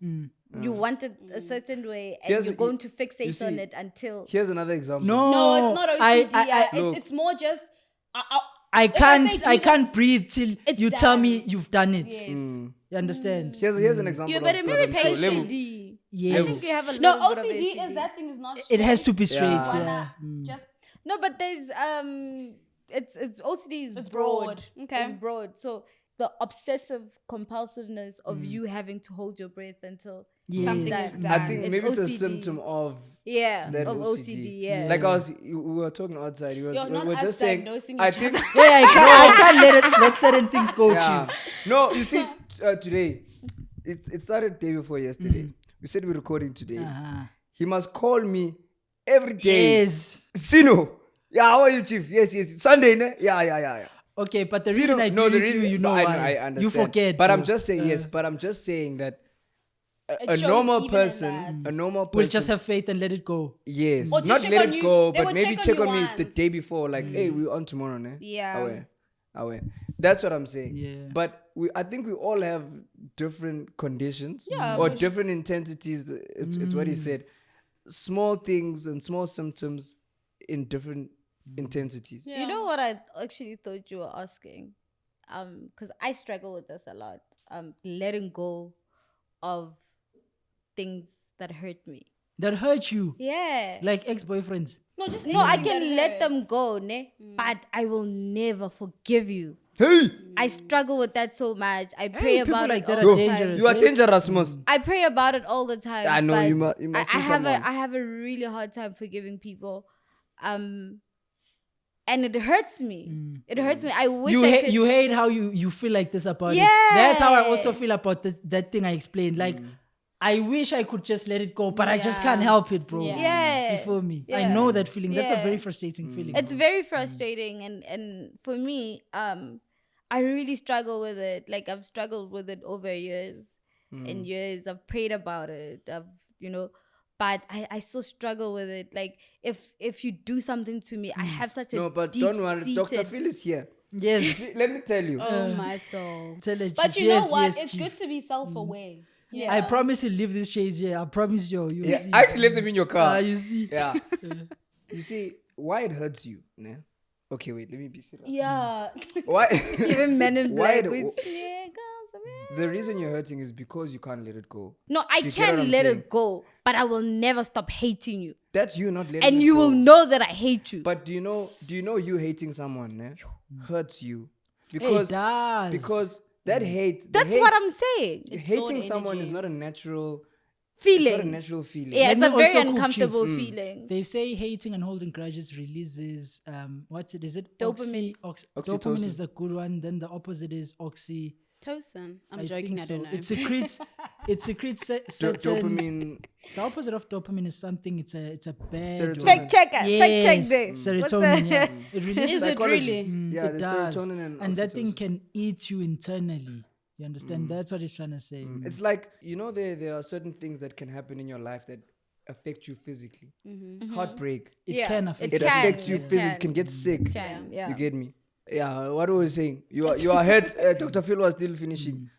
You want it a certain way, and Here's- you're going to you fixate on see, it until. Here's another example. No, No, it's not OCD. Look. It's more just. I If I can't. say I do can't breathe till it's you tell me done. you've done it. Yes. You understand? Here's an example. You're better of maybe brother and sister. Level. OCD. Yes. I think you have a No, little bit of OCD is that thing is not straight. It has to be straight. Yeah. Yeah. Just No, but there's it's OCD is It's broad. broad. Okay. It's broad. So the obsessive compulsiveness of you having to hold your breath until Yes. something done. is done. I think maybe it's a OCD. symptom of Yeah, that of OCD. OCD. Yeah. Like we were talking outside. We You're not were us just saying. diagnosing I each think. Yeah, I can't let certain things go, Yeah. chief. No, you see, today it started day before yesterday. We said we're recording today. Uh-huh. He must call me every day. Yes. Sino. Yeah, how are you, chief? Yes. Sunday, ne? Yeah. Okay, but the Sino, reason I do no, the it to reason you know I why. understand. You forget. But I'm bro. just saying yes. But I'm just saying that a shows normal even in person, that. a normal person We'll just have faith and let it go. yes, Or just not check let on it you. go, They but would maybe check check on on you me the once. day before. Like, hey, we're on tomorrow, ne? Yeah. Aware. That's what I'm saying. Yeah. But I think we all have different conditions Yeah, or for different intensities. It's what he said. Small things and small symptoms in different intensities. Yeah. You know what I actually thought you were asking? Because I struggle with this a lot. Letting go of things that hurt me. That hurt you. Yeah. Like ex-boyfriends. No, just No, I anything can that let hurts. them go, ne? But I will never forgive you. Hey, I struggle with that so much. I pray people about like it that all are the dangerous. time. you are dangerous, Mos. I pray about it all the time. I know, but you must see I have someone. I have a really hard time forgiving people, and it hurts me. It hurts me. I wish I could. You hate how you feel like this about it. Yeah. That's how I also feel about that thing I explained. Like, I wish I could just let it go, but I just can't help it, bro. Yeah. You feel me? I Yeah. know that feeling. That's a Yeah. very frustrating feeling. It's bro. very frustrating, and for me, I really struggle with it. Like I've struggled with it over years and years. I've prayed about it. But I still struggle with it. Like if you do something to me, I have such a No, but don't worry. Dr. deep-seated- Phil is here. Yes. See, let me tell you. Oh my soul. Tell her, But chief. you know Yes, what? yes, It's chief. good to be self-aware. Yeah. I promise you leave these shades here. I promise you. You Yeah, see. I actually left them in your car. You see. Yeah. You see, why it hurts you, ne? Okay, wait, let me be serious. Yeah. Why? Even Men in Why Black. the- with, "Yeah, come, man." The reason you're hurting is because you can't let it go. No, I Do you get what can I'm let saying? it go, but I will never stop hating you, That's you not letting and it you go. will know that I hate you. But do you know you hating someone, ne? Hurts you. It Because does. that hate That's what I'm saying. hating stored someone energy. is not a natural Feeling. It's not a natural feeling. Yeah, Let it's me a very also cook, uncomfortable Chief. feeling. They say hating and holding grudges releases what's it? Is it Dopamine. Dopamine Oxytocin. is the good one. Then the opposite is oxy. Tosin. I'm I joking. think I don't so. know. It secretes it secretes certain Dopamine. The opposite of dopamine is something. It's a bad. Serotonin. Fact checker. Fact check Yes, this. serotonin. Yeah, it releases. Is it Psychology. really? Yeah, it the does. serotonin and that thing oxytocin. can eat you internally. You understand? That's what he's trying to say. It's like, you know, there are certain things that can happen in your life that affect you physically. Heartbreak. It can affect It you. affects you It physically. Can get sick. Can, yeah. You get me? Yeah. What was I saying? You are ahead. Dr. Phil was still finishing.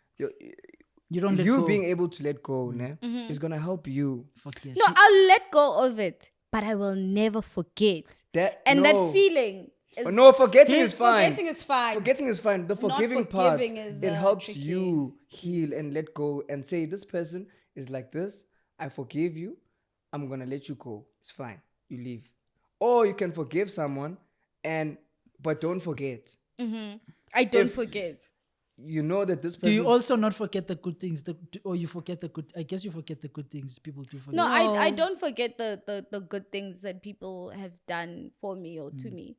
You don't let You go. being able to let go, ne, is gonna help you. Forget. No, I'll let go of it, but I will never forget. That That feeling. Is, No, forgetting is fine. Forgetting is fine. Forgetting is fine. The Not forgiving part, forgiving is, it helps tricky. you heal and let go and say, this person is like this. I forgive you. I'm going to let you go. It's fine. You leave. Or you can forgive someone but don't forget. I don't If- forget. You know that this Do person... you also not forget the good things? Or you forget the good... I guess you forget the good things people do forget. No, No. I don't forget the good things that people have done for me or to me.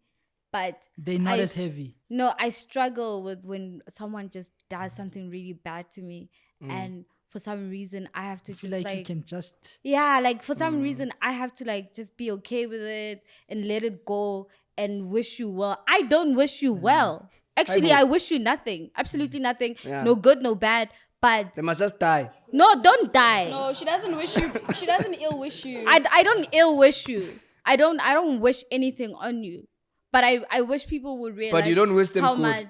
But They're not I- as heavy. no, I struggle with when someone just does something really bad to me, and for some reason I have to I feel just like you can just... yeah, like for some reason I have to like just be okay with it and let it go and wish you well. I don't wish you well. Actually, I wish you nothing. Absolutely nothing. Yeah. No good, no bad. But They must just die. no, don't die. No, she doesn't wish you. She doesn't ill wish you. I don't ill wish you. I don't wish anything on you. But I wish people would realize But you don't wish them how good. much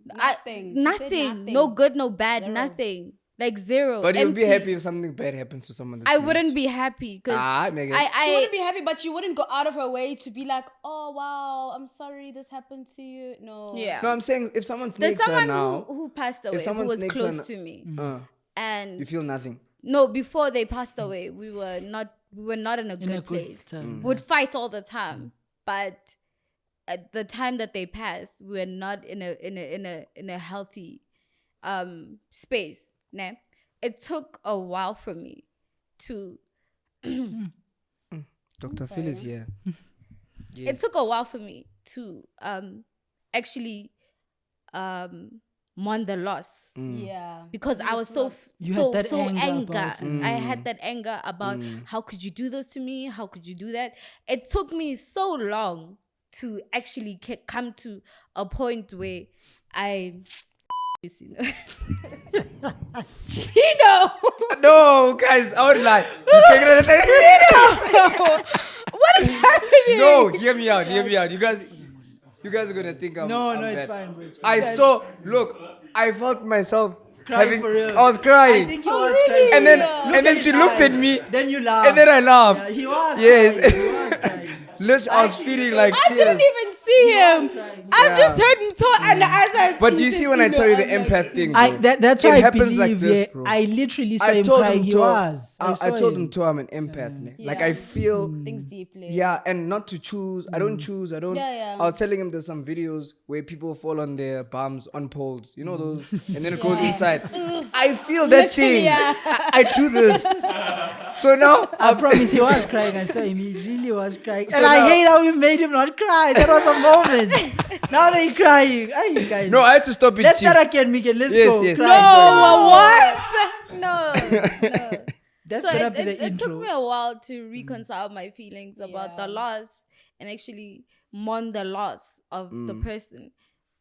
Nothing. She said nothing. nothing. No good, no bad, Zero. nothing. Like zero. But you'll be Empty. happy if something bad happens to someone. That's I nice. wouldn't be happy because Megan. She wouldn't be happy, but she wouldn't go out of her way to be like, "Oh wow, I'm sorry this happened to you." No. yeah. No, I'm saying if someone There's snakes her someone now, who passed away who someone was snakes close her to me, you and feel nothing. no, before they passed away, we were not in a In a good good place. time. Would fight all the time, but at the time that they passed, we were not in a healthy space. Nah? It took a while for me to. Dr. Phil is here. It took a while for me to actually mourn the loss. Yeah. Because I was so You had that so anger anger. about it. I had that anger about how could you do this to me? How could you do that? It took me so long to actually come to a point where I, you know, No, guys, I would lie. what is happening? No, hear me out. You guys are gonna think I'm No, I'm it's bad. fine, bro. It's fine. I felt myself Crying for real. I was crying. I think he was crying. and then Look and then at she his looked at eyes. me Then you laughed. and then I laughed. Yeah, he was Yes. crying. He was crying. Literally, I was feeling like I tears. didn't even see him. crying. I've just heard him talk, and as I But you see when I tell you the empath thing, bro, That's it why I happens believe. like this, yeah, bro. I literally saw I him told crying. him He to was. I saw told him. him to I'm an empath. Ne? Like Yeah. I feel Things deeply. yeah, and not to choose. I don't choose. I don't. Yeah, yeah. I was telling him there's some videos where people fall on their bums on poles. You know those, and then it goes inside. I feel that thing. yeah. I do this. So now I promise he was crying. I saw him. He really was crying. So And I now- hate how we made him not cry. That was a moment. Now they're crying. Ay, guys. no, I had to stop it. Let's Chief. start again, Miguel. Let's Yes, go. yes. Cry. No, what? No. That's So gonna be the it intro. took me a while to reconcile my feelings about the Yeah. loss and actually mourn the loss of the person.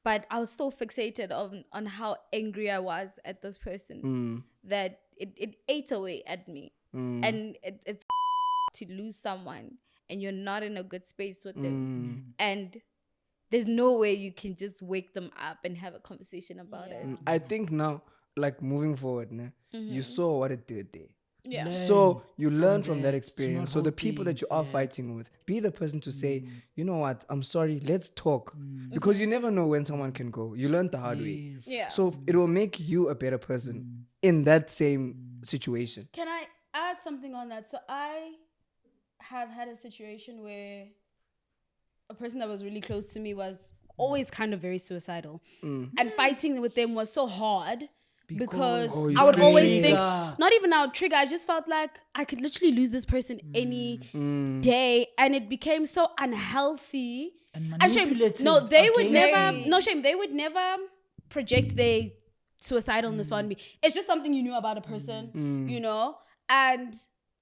But I was so fixated on how angry I was at this person that it ate away at me. And it's to lose someone and you're not in a good space with them. And there's no way you can just wake them up and have a conversation about it. I think now, like moving forward, ne, you saw what it did there. Yeah. So you learn from that that, to experience. not So the hold people that you things, are yeah. fighting with, be the person to say, you know what, I'm sorry, let's talk. Because you never know when someone can go. You learned the hard way. Yes. Yeah. So it will make you a better person in that same situation. Can I add something on that? So I have had a situation where a person that was really close to me was always kind of very suicidal. And fighting with them was so hard because Oh, you I would scream. always think, Trigger. not even our trigger, I just felt like I could literally lose this person any day. And it became so unhealthy. And And shame, manipulative no, they would against never, you. no shame, they would never project their suicidalness on me. It's just something you knew about a person, you know? And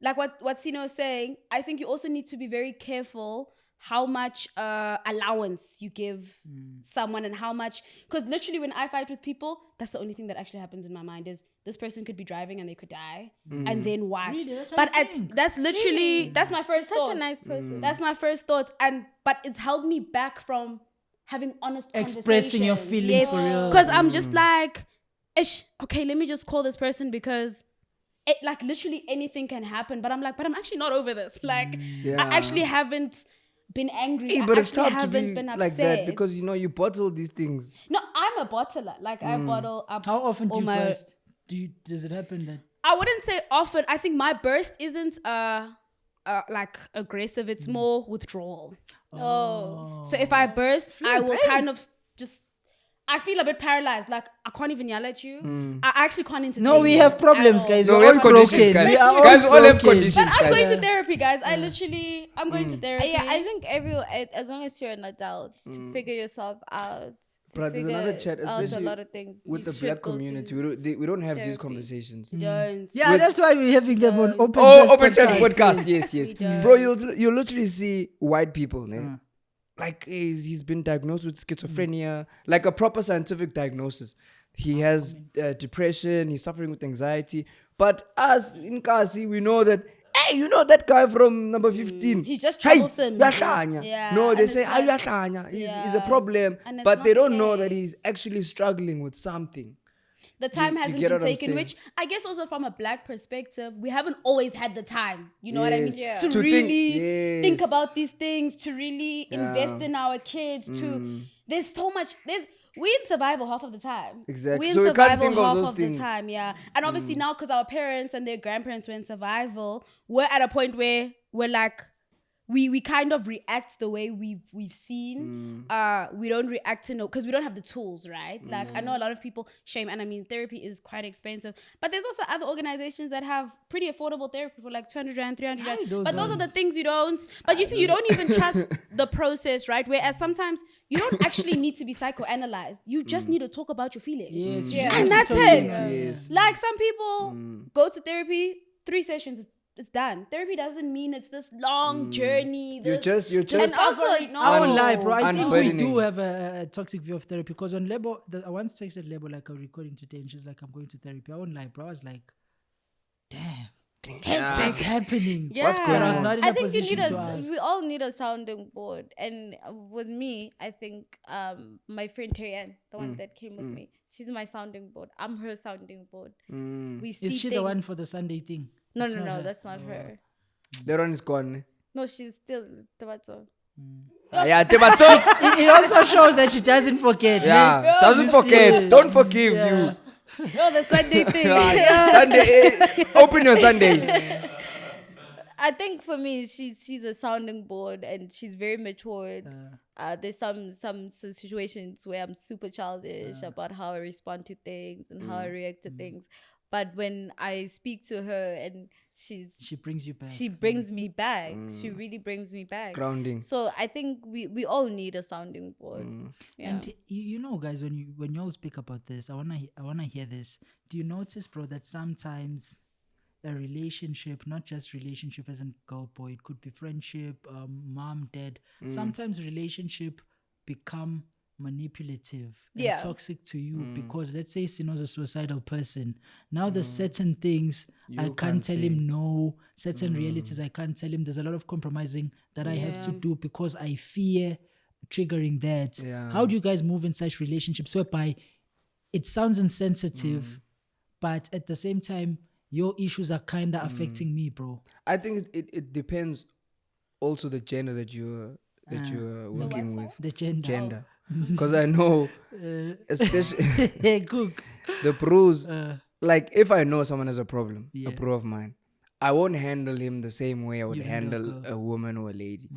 like what Sino was saying, I think you also need to be very careful how much allowance you give someone and how much, because literally when I fight with people, that's the only thing that actually happens in my mind is this person could be driving and they could die, and then what? Really? That's how But you think? that's literally that's my first Such thought. a nice person. That's my first thought, but it's held me back from having honest Expressing your conversations. feelings for real. Because I'm just like, ish, okay, let me just call this person because it like literally anything can happen. But I'm like, but I'm actually not over this. Like, Yeah. I actually haven't been angry. Hey, I but it's actually tough to haven't be been like upset. that because you bottle these things. No, I'm a bottler. Like I bottle up. How often do all you my- burst? Does it happen that? I wouldn't say often. I think my burst isn't like aggressive. It's more withdrawal. Oh. So if I burst, I will kind of just. I feel a bit paralyzed. Like I can't even yell at you. I actually can't entertain. No, we you have at problems, all. guys. No, We're we have all conditions, broken. guys. We are Guys, all have broken. conditions. But I'm going guys. to therapy, guys. I'm going to therapy. Yeah, I think as long as you're an adult, to figure yourself out. But there's another chat, out a especially lot of things with you the should black go community. through. We don't have these therapy. conversations. Don't. Yeah, that's why we're having them on Open Open Chats podcast. Yes. We don't. Bro, you'll literally see white people, né? Like he's been diagnosed with schizophrenia, like a proper scientific diagnosis. He has depression, he's suffering with anxiety. But us in Kasi, we know that, hey, you know that guy from number 15? He's just Hey, troublesome. uyahlanya. Yeah, No, and they it's say, like- uyahlanya. He's a Yeah. problem. And it's But they not the don't know that case. he's actually struggling with something. The time you hasn't get been what I'm taken, saying? which I guess also from a black perspective, we haven't always had the time. You know what I mean? Yes. Yeah. To To really think yes. about these things, to really invest in our kids. There's so much. We in survival half of the time. Exactly. We in So we can't survival think of half those of things. the time, yeah. And obviously now, because our parents and their grandparents were in survival, we're at a point where we're like, we kind of react the way we've seen. We don't react to because we don't have the tools, right? Like I know a lot of people shame, and I mean therapy is quite expensive, but there's also other organizations that have pretty affordable therapy for like 200 rand, 300 rand. those But those are the ones. things you don't. But you see, you don't even trust the process, right? Whereas sometimes you don't actually need to be psychoanalyzed. You just need to talk about your feelings. Yes, Yeah. you And have that's to talk to it. them. Yes. Like some people go to therapy, 3 sessions, it's done. Therapy doesn't mean it's this long journey. You're This, just And also, no. I won't lie, bro. I think we Unburdening. do have a toxic view of therapy because on Lebo, I once texted Lebo like a recording today, and she's like, "I'm going to therapy." I won't lie, bro. I was like, "Damn, what's happening?" Yeah. What's going I was on? not in I a think you position need to ask. we all need a sounding board. And with me, I think my friend Terianne, the one that came with me, she's my sounding board. I'm her sounding board. We see Is she the one for the Sunday thing? No, It's not no, her. that's not her. That one is gone. No, she's still Tabato. Yeah, Tebato. It also shows that she doesn't forget. Yeah, doesn't forget. Don't forgive you. No, the Sunday thing. Sunday, open your Sundays. I think for me, she's a sounding board and she's very matured. There's some situations where I'm super childish about how I respond to things and how I react to things. But when I speak to her and she brings you back. she brings me back. She really brings me back. Grounding. So I think we all need a sounding board. Yeah. And you know, guys, when you all speak about this, I wanna hear this. Do you notice, bro, that sometimes a relationship, not just relationship as in girl boy, it could be friendship, mom, dad. Sometimes relationship become manipulative Yeah. and toxic to you because let's say Sino's a suicidal person. Now there's certain things I can't tell him no, certain realities I can't tell him. There's a lot of compromising that I have to do because I fear triggering that. Yeah. How do you guys move in such relationships whereby it sounds insensitive, but at the same time your issues are kind of affecting me, bro? I think it depends also the gender that you're working with. The gender. Because I know, especially Hey, cook. the pros, like if I know someone has a problem, a pro of mine, I won't handle him the same way I would You'd handle handle a a woman or a lady.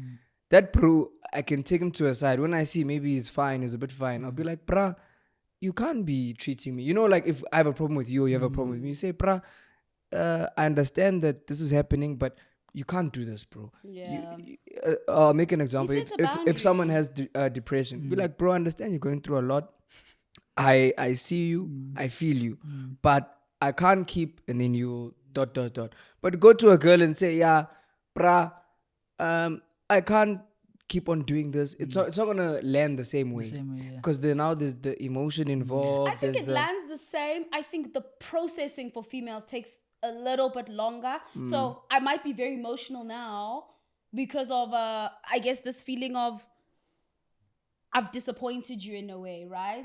That pro, I can take him to a side. When I see maybe he's fine, he's a bit fine, I'll be like, bruh, you can't be treating me. You know, like if I have a problem with you, you have a problem with me, you say, bruh, I understand that this is happening, but you can't do this, bro. Yeah. I'll make an example. set a If boundary. someone has depression, be like, bro, I understand you're going through a lot. I see you, I feel you, but I can't keep, and then you ... But go to a girl and say, yeah, brah, I can't keep on doing this. It's not gonna land the same way. Because there's the emotion involved. I think there's it lands the same. I think the processing for females takes a little bit longer. So I might be very emotional now because of I guess this feeling of I've disappointed you in a way, right?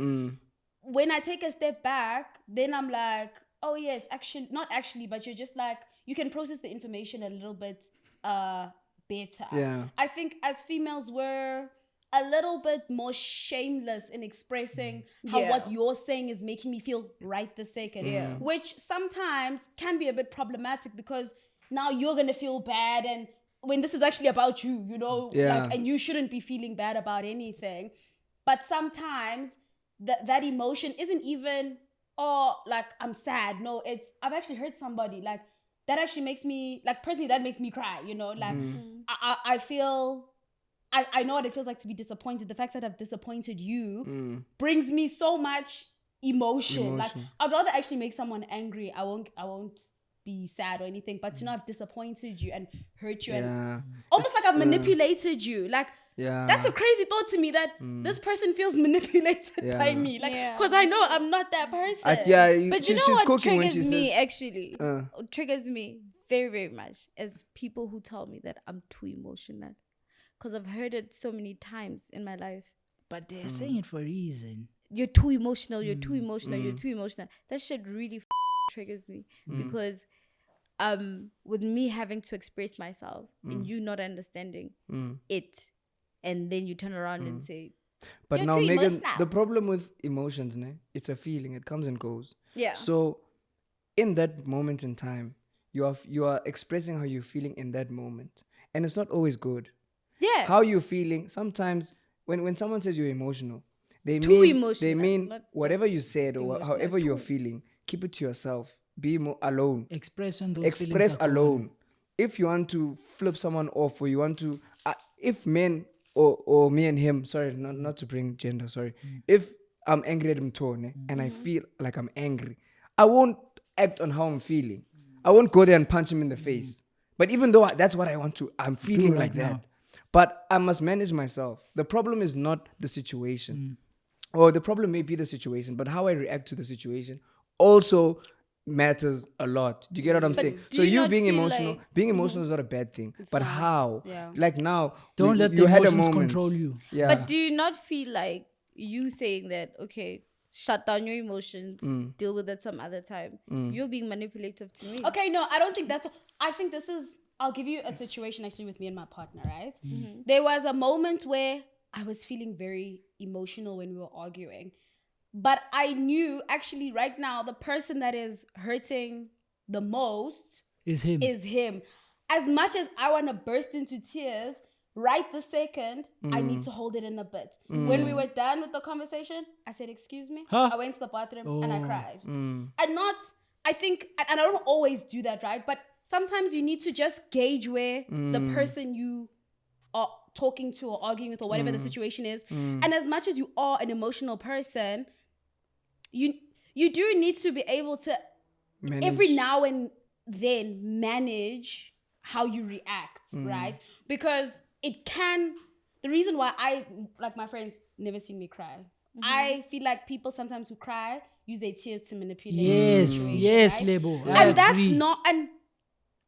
When I take a step back, then I'm like, oh yes, actually, not actually, but you're just like, you can process the information a little bit better. Yeah. I think as females, we're a little bit more shameless in expressing how what you're saying is making me feel right this second. Which sometimes can be a bit problematic because now you're going to feel bad, and when this is actually about you, you know, like, and you shouldn't be feeling bad about anything. But sometimes that emotion isn't even, oh, like, I'm sad. No, it's, I've actually hurt somebody. Like, that actually makes me, like, personally, that makes me cry, you know? Like, I feel, I know what it feels like to be disappointed. The fact that I've disappointed you brings me so much emotion. Like, I'd rather actually make someone angry. I won't be sad or anything, but to know I've disappointed you and hurt you and almost like I've manipulated you. Like, that's a crazy thought to me that this person feels manipulated by me. Like, because I know I'm not that person. But you know what triggers me actually? Triggers me very, very much as people who tell me that I'm too emotional. Because I've heard it so many times in my life. But they're saying it for a reason. You're too emotional, you're too emotional, you're too emotional. That shit really triggers me because with me having to express myself and you not understanding it, and then you turn around and say, but you're now, too Megan, emotional. the problem with emotions, it's a feeling. It comes and goes. Yeah. So in that moment in time, you are expressing how you're feeling in that moment, and it's not always good. Yeah. How you're feeling. Sometimes when someone says you're emotional, they emotional, mean not whatever you said or emotional, however you're feeling, keep it to yourself. Be more alone. Express when those Express feelings are alone. gone. If you want to flip someone off, or you want to, if men or me and him, sorry, not to bring gender, sorry. If I'm angry at him and I feel like I'm angry, I won't act on how I'm feeling. I won't go there and punch him in the face. But even though that's what I want to, I'm feeling like that. now. But I must manage myself. The problem is not the situation. Or the problem may be the situation, but how I react to the situation also matters a lot. Do you get what I'm saying? do So you you not being feel emotional, like- being emotional is not a bad thing. But not. how? Yeah. Like now, Don't let you the had a emotions moment. control you. Yeah. But do you not feel like you saying that, okay, shut down your emotions, deal with it some other time? You're being manipulative to me. Okay, no, I don't think that's what, I think this is, I'll give you a situation actually with me and my partner, right? There was a moment where I was feeling very emotional when we were arguing. But I knew actually right now the person that is hurting the most Is him. As much as I want to burst into tears, right this second, I need to hold it in a bit. When we were done with the conversation, I said, excuse me. Huh? I went to the bathroom and I cried. Mm. And not, I think, and I don't always do that, right? But sometimes you need to just gauge where the person you are talking to or arguing with or whatever the situation is. And as much as you are an emotional person, you do need to be able to Manage. every now and then manage how you react, right? Because it can, the reason why I, like my friends, never seen me cry. I feel like people sometimes who cry use their tears to manipulate the situation, Yes, right? Lebo. And that's not, and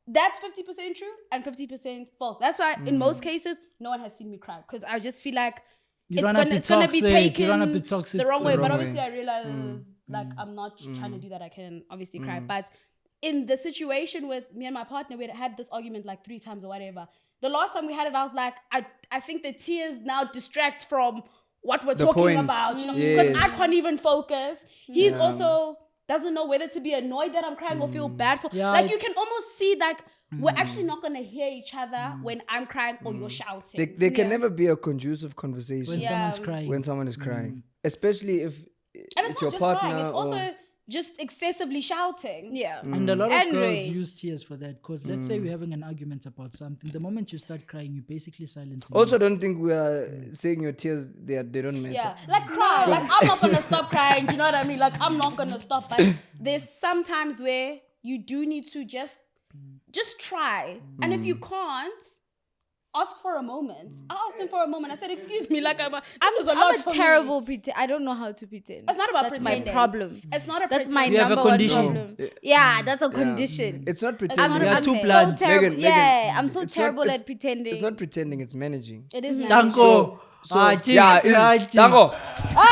that's 50% true and 50% false. That's why in most cases, no one has seen me cry because I just feel like You it's don't gonna, have it's gonna be toxic. taken You don't have to be toxic the wrong way. the But wrong obviously, way. I realize like I'm not trying to do that. I can obviously cry, but in the situation with me and my partner, we had this argument like 3 times or whatever. The last time we had it, I was like, I think the tears now distract from what we're The talking point. about, you know, because I Yes. can't even focus. He's also doesn't know whether to be annoyed that I'm crying or feel bad for. Yeah, Like you can almost see like we're actually not gonna hear each other when I'm crying or you're shouting. There can never be a conducive conversation when someone's crying. when someone is crying, especially if And it's it's your not just partner. crying, it's also just excessively shouting. Yeah. And a lot of girls Anyway. use tears for that because let's say we're having an argument about something. The moment you start crying, you basically silence. Also, don't think we are saying your tears they don't matter. Yeah, like cry. Like I'm not gonna stop crying. Do you know what I mean? Like I'm not gonna stop. But there's sometimes where you do need to just try. And if you can't, ask for a moment. I asked him for a moment. I said, "Excuse me, like I'm a terrible pretend. I don't know how to pretend. It's not about That's pretending. my problem. It's not a That's my You have a number one condition. problem. Yeah, that's a condition. It's not pretending. You are I'm too so blunt. terrible. Megan, Yeah, I'm so it's not- terrible it's- at pretending. It's not pretending. It's managing. It is Danko. Yeah, Dango.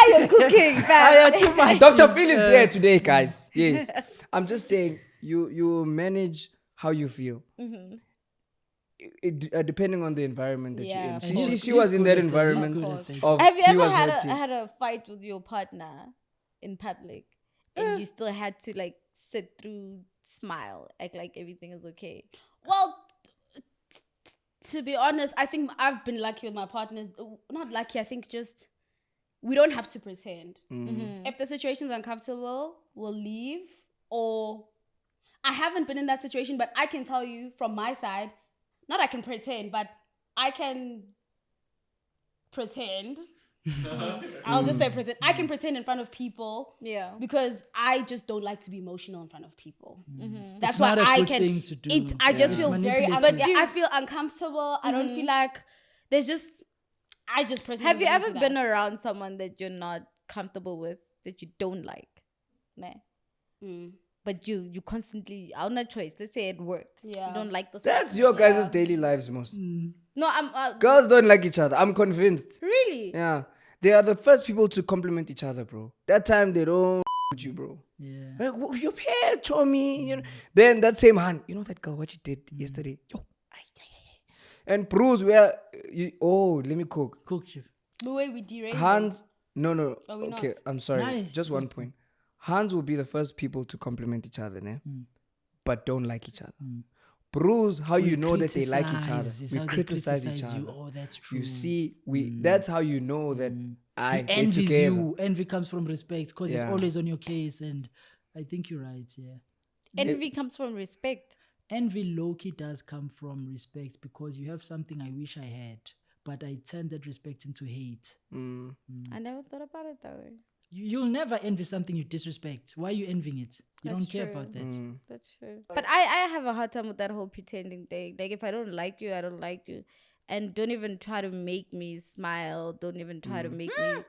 You're cooking, fam. Dr. Phil is here today, guys. Yes, I'm just saying you manage how you feel. Depending on the environment that Yeah, you're of in. course. She was in that He's good at that. He's environment good at that. of Have you he ever was had hurting. had a fight with your partner in public and you still had to like sit through, smile, act like everything is okay? Well, to be honest, I think I've been lucky with my partners. Not lucky, I think just we don't have to pretend. If the situation's uncomfortable, we'll leave. Or I haven't been in that situation, but I can tell you from my side, not I can pretend, but I can pretend. I'll just say pretend. I can pretend in front of people. Yeah. Because I just don't like to be emotional in front of people. That's It's why not a I good can. thing to do. I just It's feel very. manipulative. But I feel uncomfortable. I don't feel like there's just. I just personally. Have you don't ever do been that. around someone that you're not comfortable with, that you don't like? Nah. But you constantly, out of choice, let's say at work, Yeah. you don't like this That's person. your guys' daily lives, most. No, I'm Girls don't like each other. I'm convinced. really. Yeah, they are the first people to compliment each other, bro. That time they don't with you, bro. Yeah. Like, your hair, Tommy. You know? Then that same hand, you know that girl, what she did yesterday? Yo, ay. And Bruce, where let me cook. Cook chef. The way we derail. Hans, no. Are we Okay, not? I'm sorry. Nice. Just one point. Hans will be the first people to compliment each other, né? But don't like each other. Bruce, how you know that they like each other? criticize. It's We how they criticize each criticize you. other. Oh, that's true. You see, that's how you know that He we're envies together. you. Envy comes from respect because he's Yeah. always on your case. And I think you're right. Yeah. Envy comes from respect. Envy low-key does come from respect because you have something I wish I had, but I turn that respect into hate. I never thought about it that way. You'll never envy something you disrespect. Why are you envying it? You That's don't care true. about that. That's true. But I have a hard time with that whole pretending thing. Like, if I don't like you, I don't like you. And don't even try to make me smile. Don't even try to make me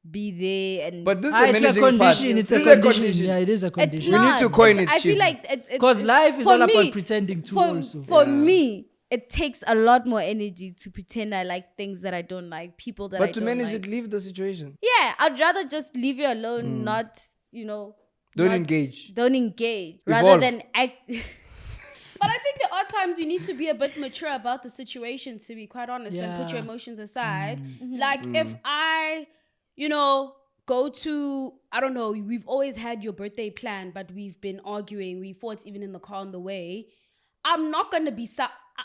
be there. And But this is Ah, the it's a managing part. condition. It's a This is condition. Yeah, it is a it's condition. We need not. to coin it, I feel Chief. like it's Because life is for all about me, pretending too for, also. For me, it takes a lot more energy to pretend I like things that I don't like, people that I But to don't manage like. it, leave the situation. Yeah, I'd rather just leave you alone, not, Don't not- engage. Don't engage. Evolve. Rather than act. But I think there are times you need to be a bit mature about the situation, to be quite honest, and put your Yeah. emotions aside. Like if I, go to, I don't know, we've always had your birthday planned, but we've been arguing, we fought even in the car on the way. I'm not going to be,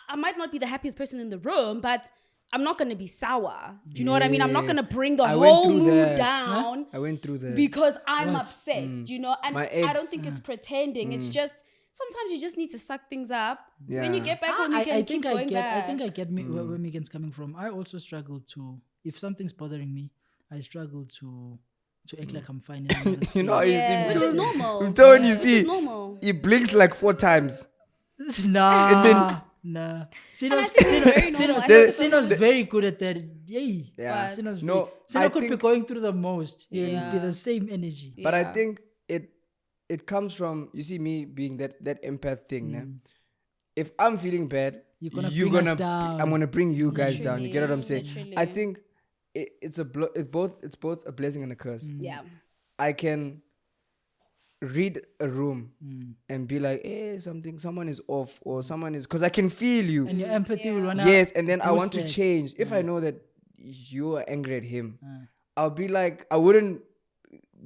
I might not be the happiest person in the room, but I'm not going to be sour. Do you know what I mean? I'm not going to bring the I went whole through mood that. down. I went through that. Because I'm What? upset, And My I don't ex. think it's pretending. It's just sometimes you just need to suck things up. When you Yeah. get back home, you can I keep think going back. I think I get where Megan's coming from. I also struggle to, if something's bothering me, I struggle to act like I'm fine. In another You know how space. you see Yeah. Which is normal. I'm telling you, Which see, is normal. he blinks like 4 times. Nah. I think it's very normal. I think it's Sino's normal. very good at that. Yay. Yeah. Sino's No, Sino I could be think- going through the most. He'll be Yeah. the same energy. But I Yeah. think it comes from, you see, me being that empath thing. Né? If I'm feeling bad, You're gonna bring us down. I'm gonna bring you guys down. You get what I'm saying? Literally. I think it's both a blessing and a curse. Yeah. I can read a room and be like, someone is off, or someone is, because I can feel you. And your empathy will run out. Yes, and then I want to boost it. change. If I know that you are angry at him, I'll be like, I wouldn't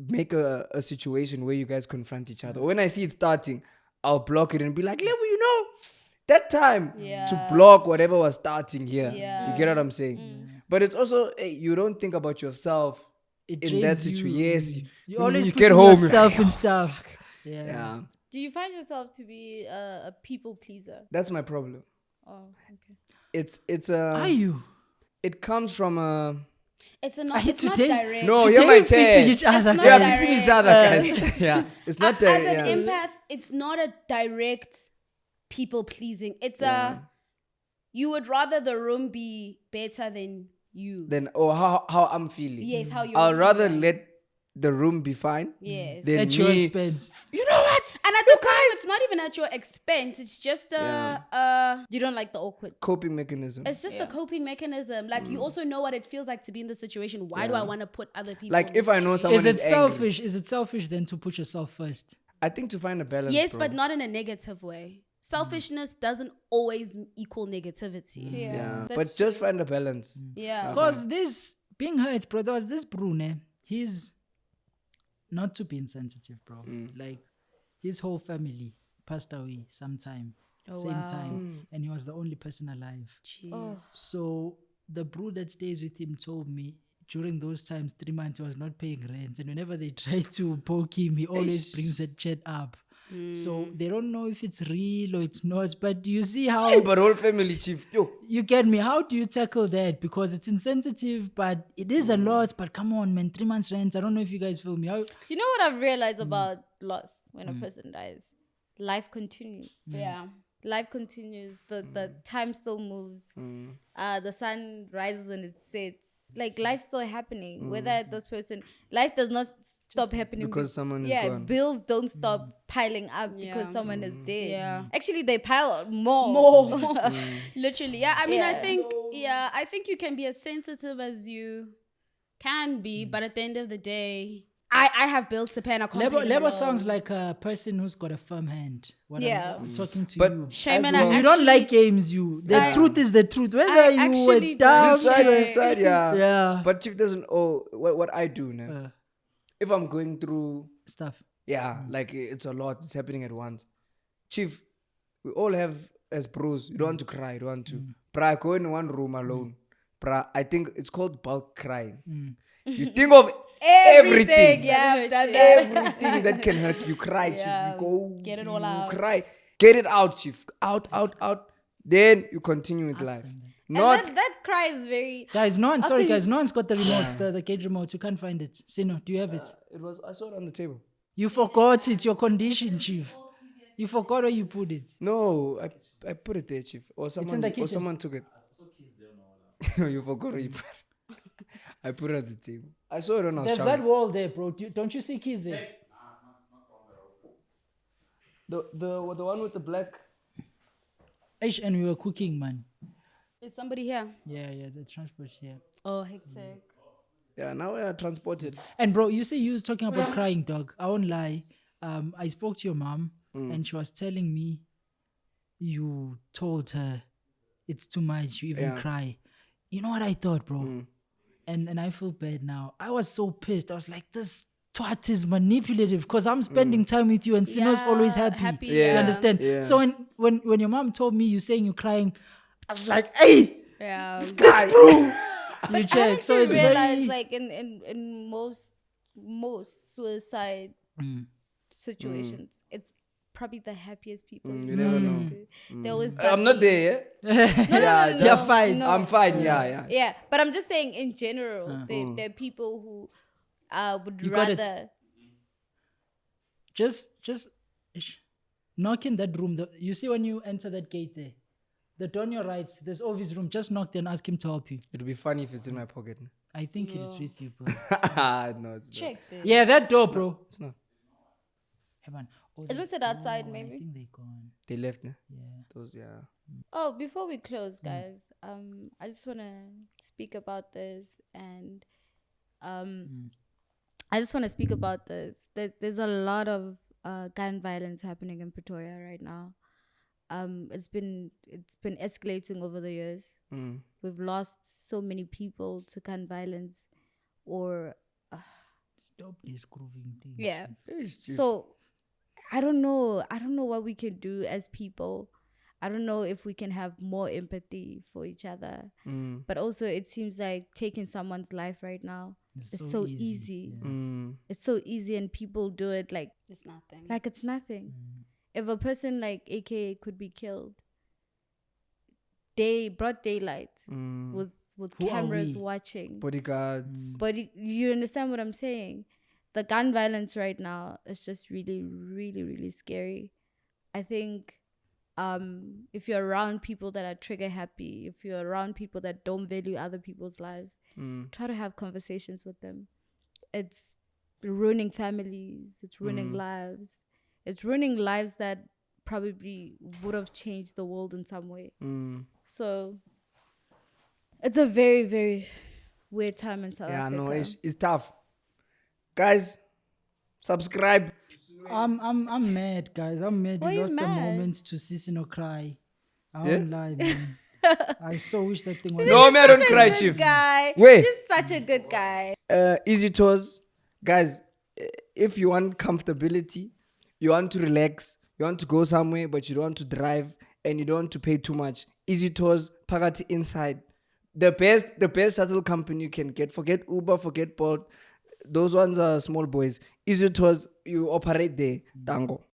make a situation where you guys confront each other. When I see it starting, I'll block it and be like, Level, that time to block whatever was starting here. Yeah. You get what I'm saying? But it's also, you don't think about yourself it in that drains you. situation. Yes, You always you put get in home, you're yourself like, and stuff. Yeah. yeah, Do you find yourself to be a people pleaser? that's my problem. Oh, okay. It's Are you? it comes from a It's Are not. you It's not today? direct. no, Today you're my we're fixing chair. each other. not We are direct. fixing each other, guys. Yeah, it's not As direct. an Yeah. empath, it's not a direct people pleasing. It's Yeah. you would rather the room be better than you. Then how I'm feeling. Yes, how you're I'll rather feeling. let the room be fine. Yes. Than At your me. expense. You know what? And at the time, it's not even at your expense. It's just You don't like the awkward. Coping mechanism. it's just a coping mechanism. Like you also know what it feels like to be in the situation. Why do I want to put other people Like in if this I know situation? someone Is it is angry, selfish? Is it selfish then to put yourself first? I think to find a balance. Yes, bro. but not in a negative way. Selfishness doesn't always equal negativity. Yeah, that's but just find a balance. Yeah. Because this being hurt, bro, there was this Brune. He's not to be insensitive, bro. Like his whole family passed away sometime, same time, and he was the only person alive. Oh. So the bro that stays with him told me during those times, 3 months, he was not paying rent, and whenever they try to poke him, he always brings that chat up. So they don't know if it's real or it's not. But you see how Hey, but whole family, chief. Yo, you get me? How do you tackle that? Because it's insensitive, but it is a lot. But come on, man, 3 months rent. I don't know if you guys feel me. How, You know what I've realized about loss when a person dies? Life continues. Yeah. Life continues. The time still moves. The sun rises and it sets. Like life's still happening. Whether this person, life does not stop happening because someone is yeah, gone. bills don't stop piling up because someone is dead. Yeah. Actually, they pile more. Literally. Yeah. I mean, I Yeah. think you can be as sensitive as you can be, but at the end of the day, I have bills to pay and I can't pay them Lebo alone. sounds like a person who's got a firm hand. What Yeah. I'm talking to But you. Shame as and well- You don't like games, you. The truth is the truth. Whether I you actually were don't. down, this side, yeah. Yeah. But chief doesn't. Oh, what I do now. If I'm going through, stuff. yeah, like it's a lot. It's happening at once. Chief, we all have as bros. You don't want to cry. You don't want to. Bruh, go in one room alone. Bruh, I think it's called bulk crying. You think of everything. Yeah, I've done that. Everything that can hurt you, cry, chief. You go, Get it all you out. cry, get it out, chief. Out. Then you continue with life. Not And that cry is very. Guys, no one, sorry guys, no one's got the remotes, the gate remote. You can't find it. Sino, do you have it? it was. I saw it on the table. You forgot it. Your condition, chief. You forgot where you put it. No, I put it there, chief. Or in the kitchen. someone took it. You forgot where you put it. I put it at the table. I saw it when I was There's childhood. that wall there, bro. Don't you see keys there? The one with the black. Ish, and we were cooking, man. Is somebody here? Yeah, the transport's here. Oh, hectic. Yeah, now we are transported. And bro, you see, you was talking about crying, dog. I won't lie. I spoke to your mom, and she was telling me you told her it's too much. You even cry. You know what I thought, bro? And I feel bad now. I was so pissed. I was like, this twat is manipulative because I'm spending time with you, and Sino's always happy. Yeah. You understand? Yeah. So when your mom told me you saying you're crying, I was like, hey, Yeah. this bro. You check. I So so it's realize, very like in most suicide situations, it's probably the happiest people. You never know. They always. I'm not there. Yeah, no, You're fine. no. I'm fine. Yeah. Yeah, but I'm just saying in general, there are people who would You got it. rather. just ish, knock in that room. You see when you enter that gate there, the door on your right, there's Ovi's room. Just knock there and ask him to help you. It'll be funny if it's in my pocket. I think it's with you, bro. No, it's not. Check this. Yeah, that door, bro. It's not. Hey, man. Oh, Isn't it outside, I maybe? think they're gone. They left. Ne? Yeah. Those, yeah. Oh, before we close, guys, I just want to speak about this, and I just want to speak about this. There's a lot of gun violence happening in Pretoria right now. It's been escalating over the years. We've lost so many people to gun violence, or Stop this grooving thing. yeah. So I don't know what we can do as people. I don't know if we can have more empathy for each other. But also, it seems like taking someone's life right now is so easy. It's so easy, and people do it like It's nothing. like it's nothing. If a person like AKA could be killed, broad daylight with Who are cameras we? watching. Bodyguards. But you understand what I'm saying? The gun violence right now is just really, really, really scary. I think if you're around people that are trigger happy, if you're around people that don't value other people's lives, try to have conversations with them. It's ruining families. It's ruining lives. It's ruining lives that probably would have changed the world in some way. So it's a very, very weird time in South Africa. No, it's tough. Guys, subscribe. I'm mad, guys. I'm mad. Why We you lost the mad? moment to Sissino cry. I won't lie, man. I so wish that thing was. No, man, don't Such a cry, good Chief. guy. Wait. He's such a good guy. Easy tours. Guys, if you want comfortability, you want to relax, you want to go somewhere, but you don't want to drive and you don't want to pay too much. Easy tours, Pagati inside. The best shuttle company you can get. Forget Uber, forget Bolt. Those ones are small boys. Easy tours, you operate there. Tango.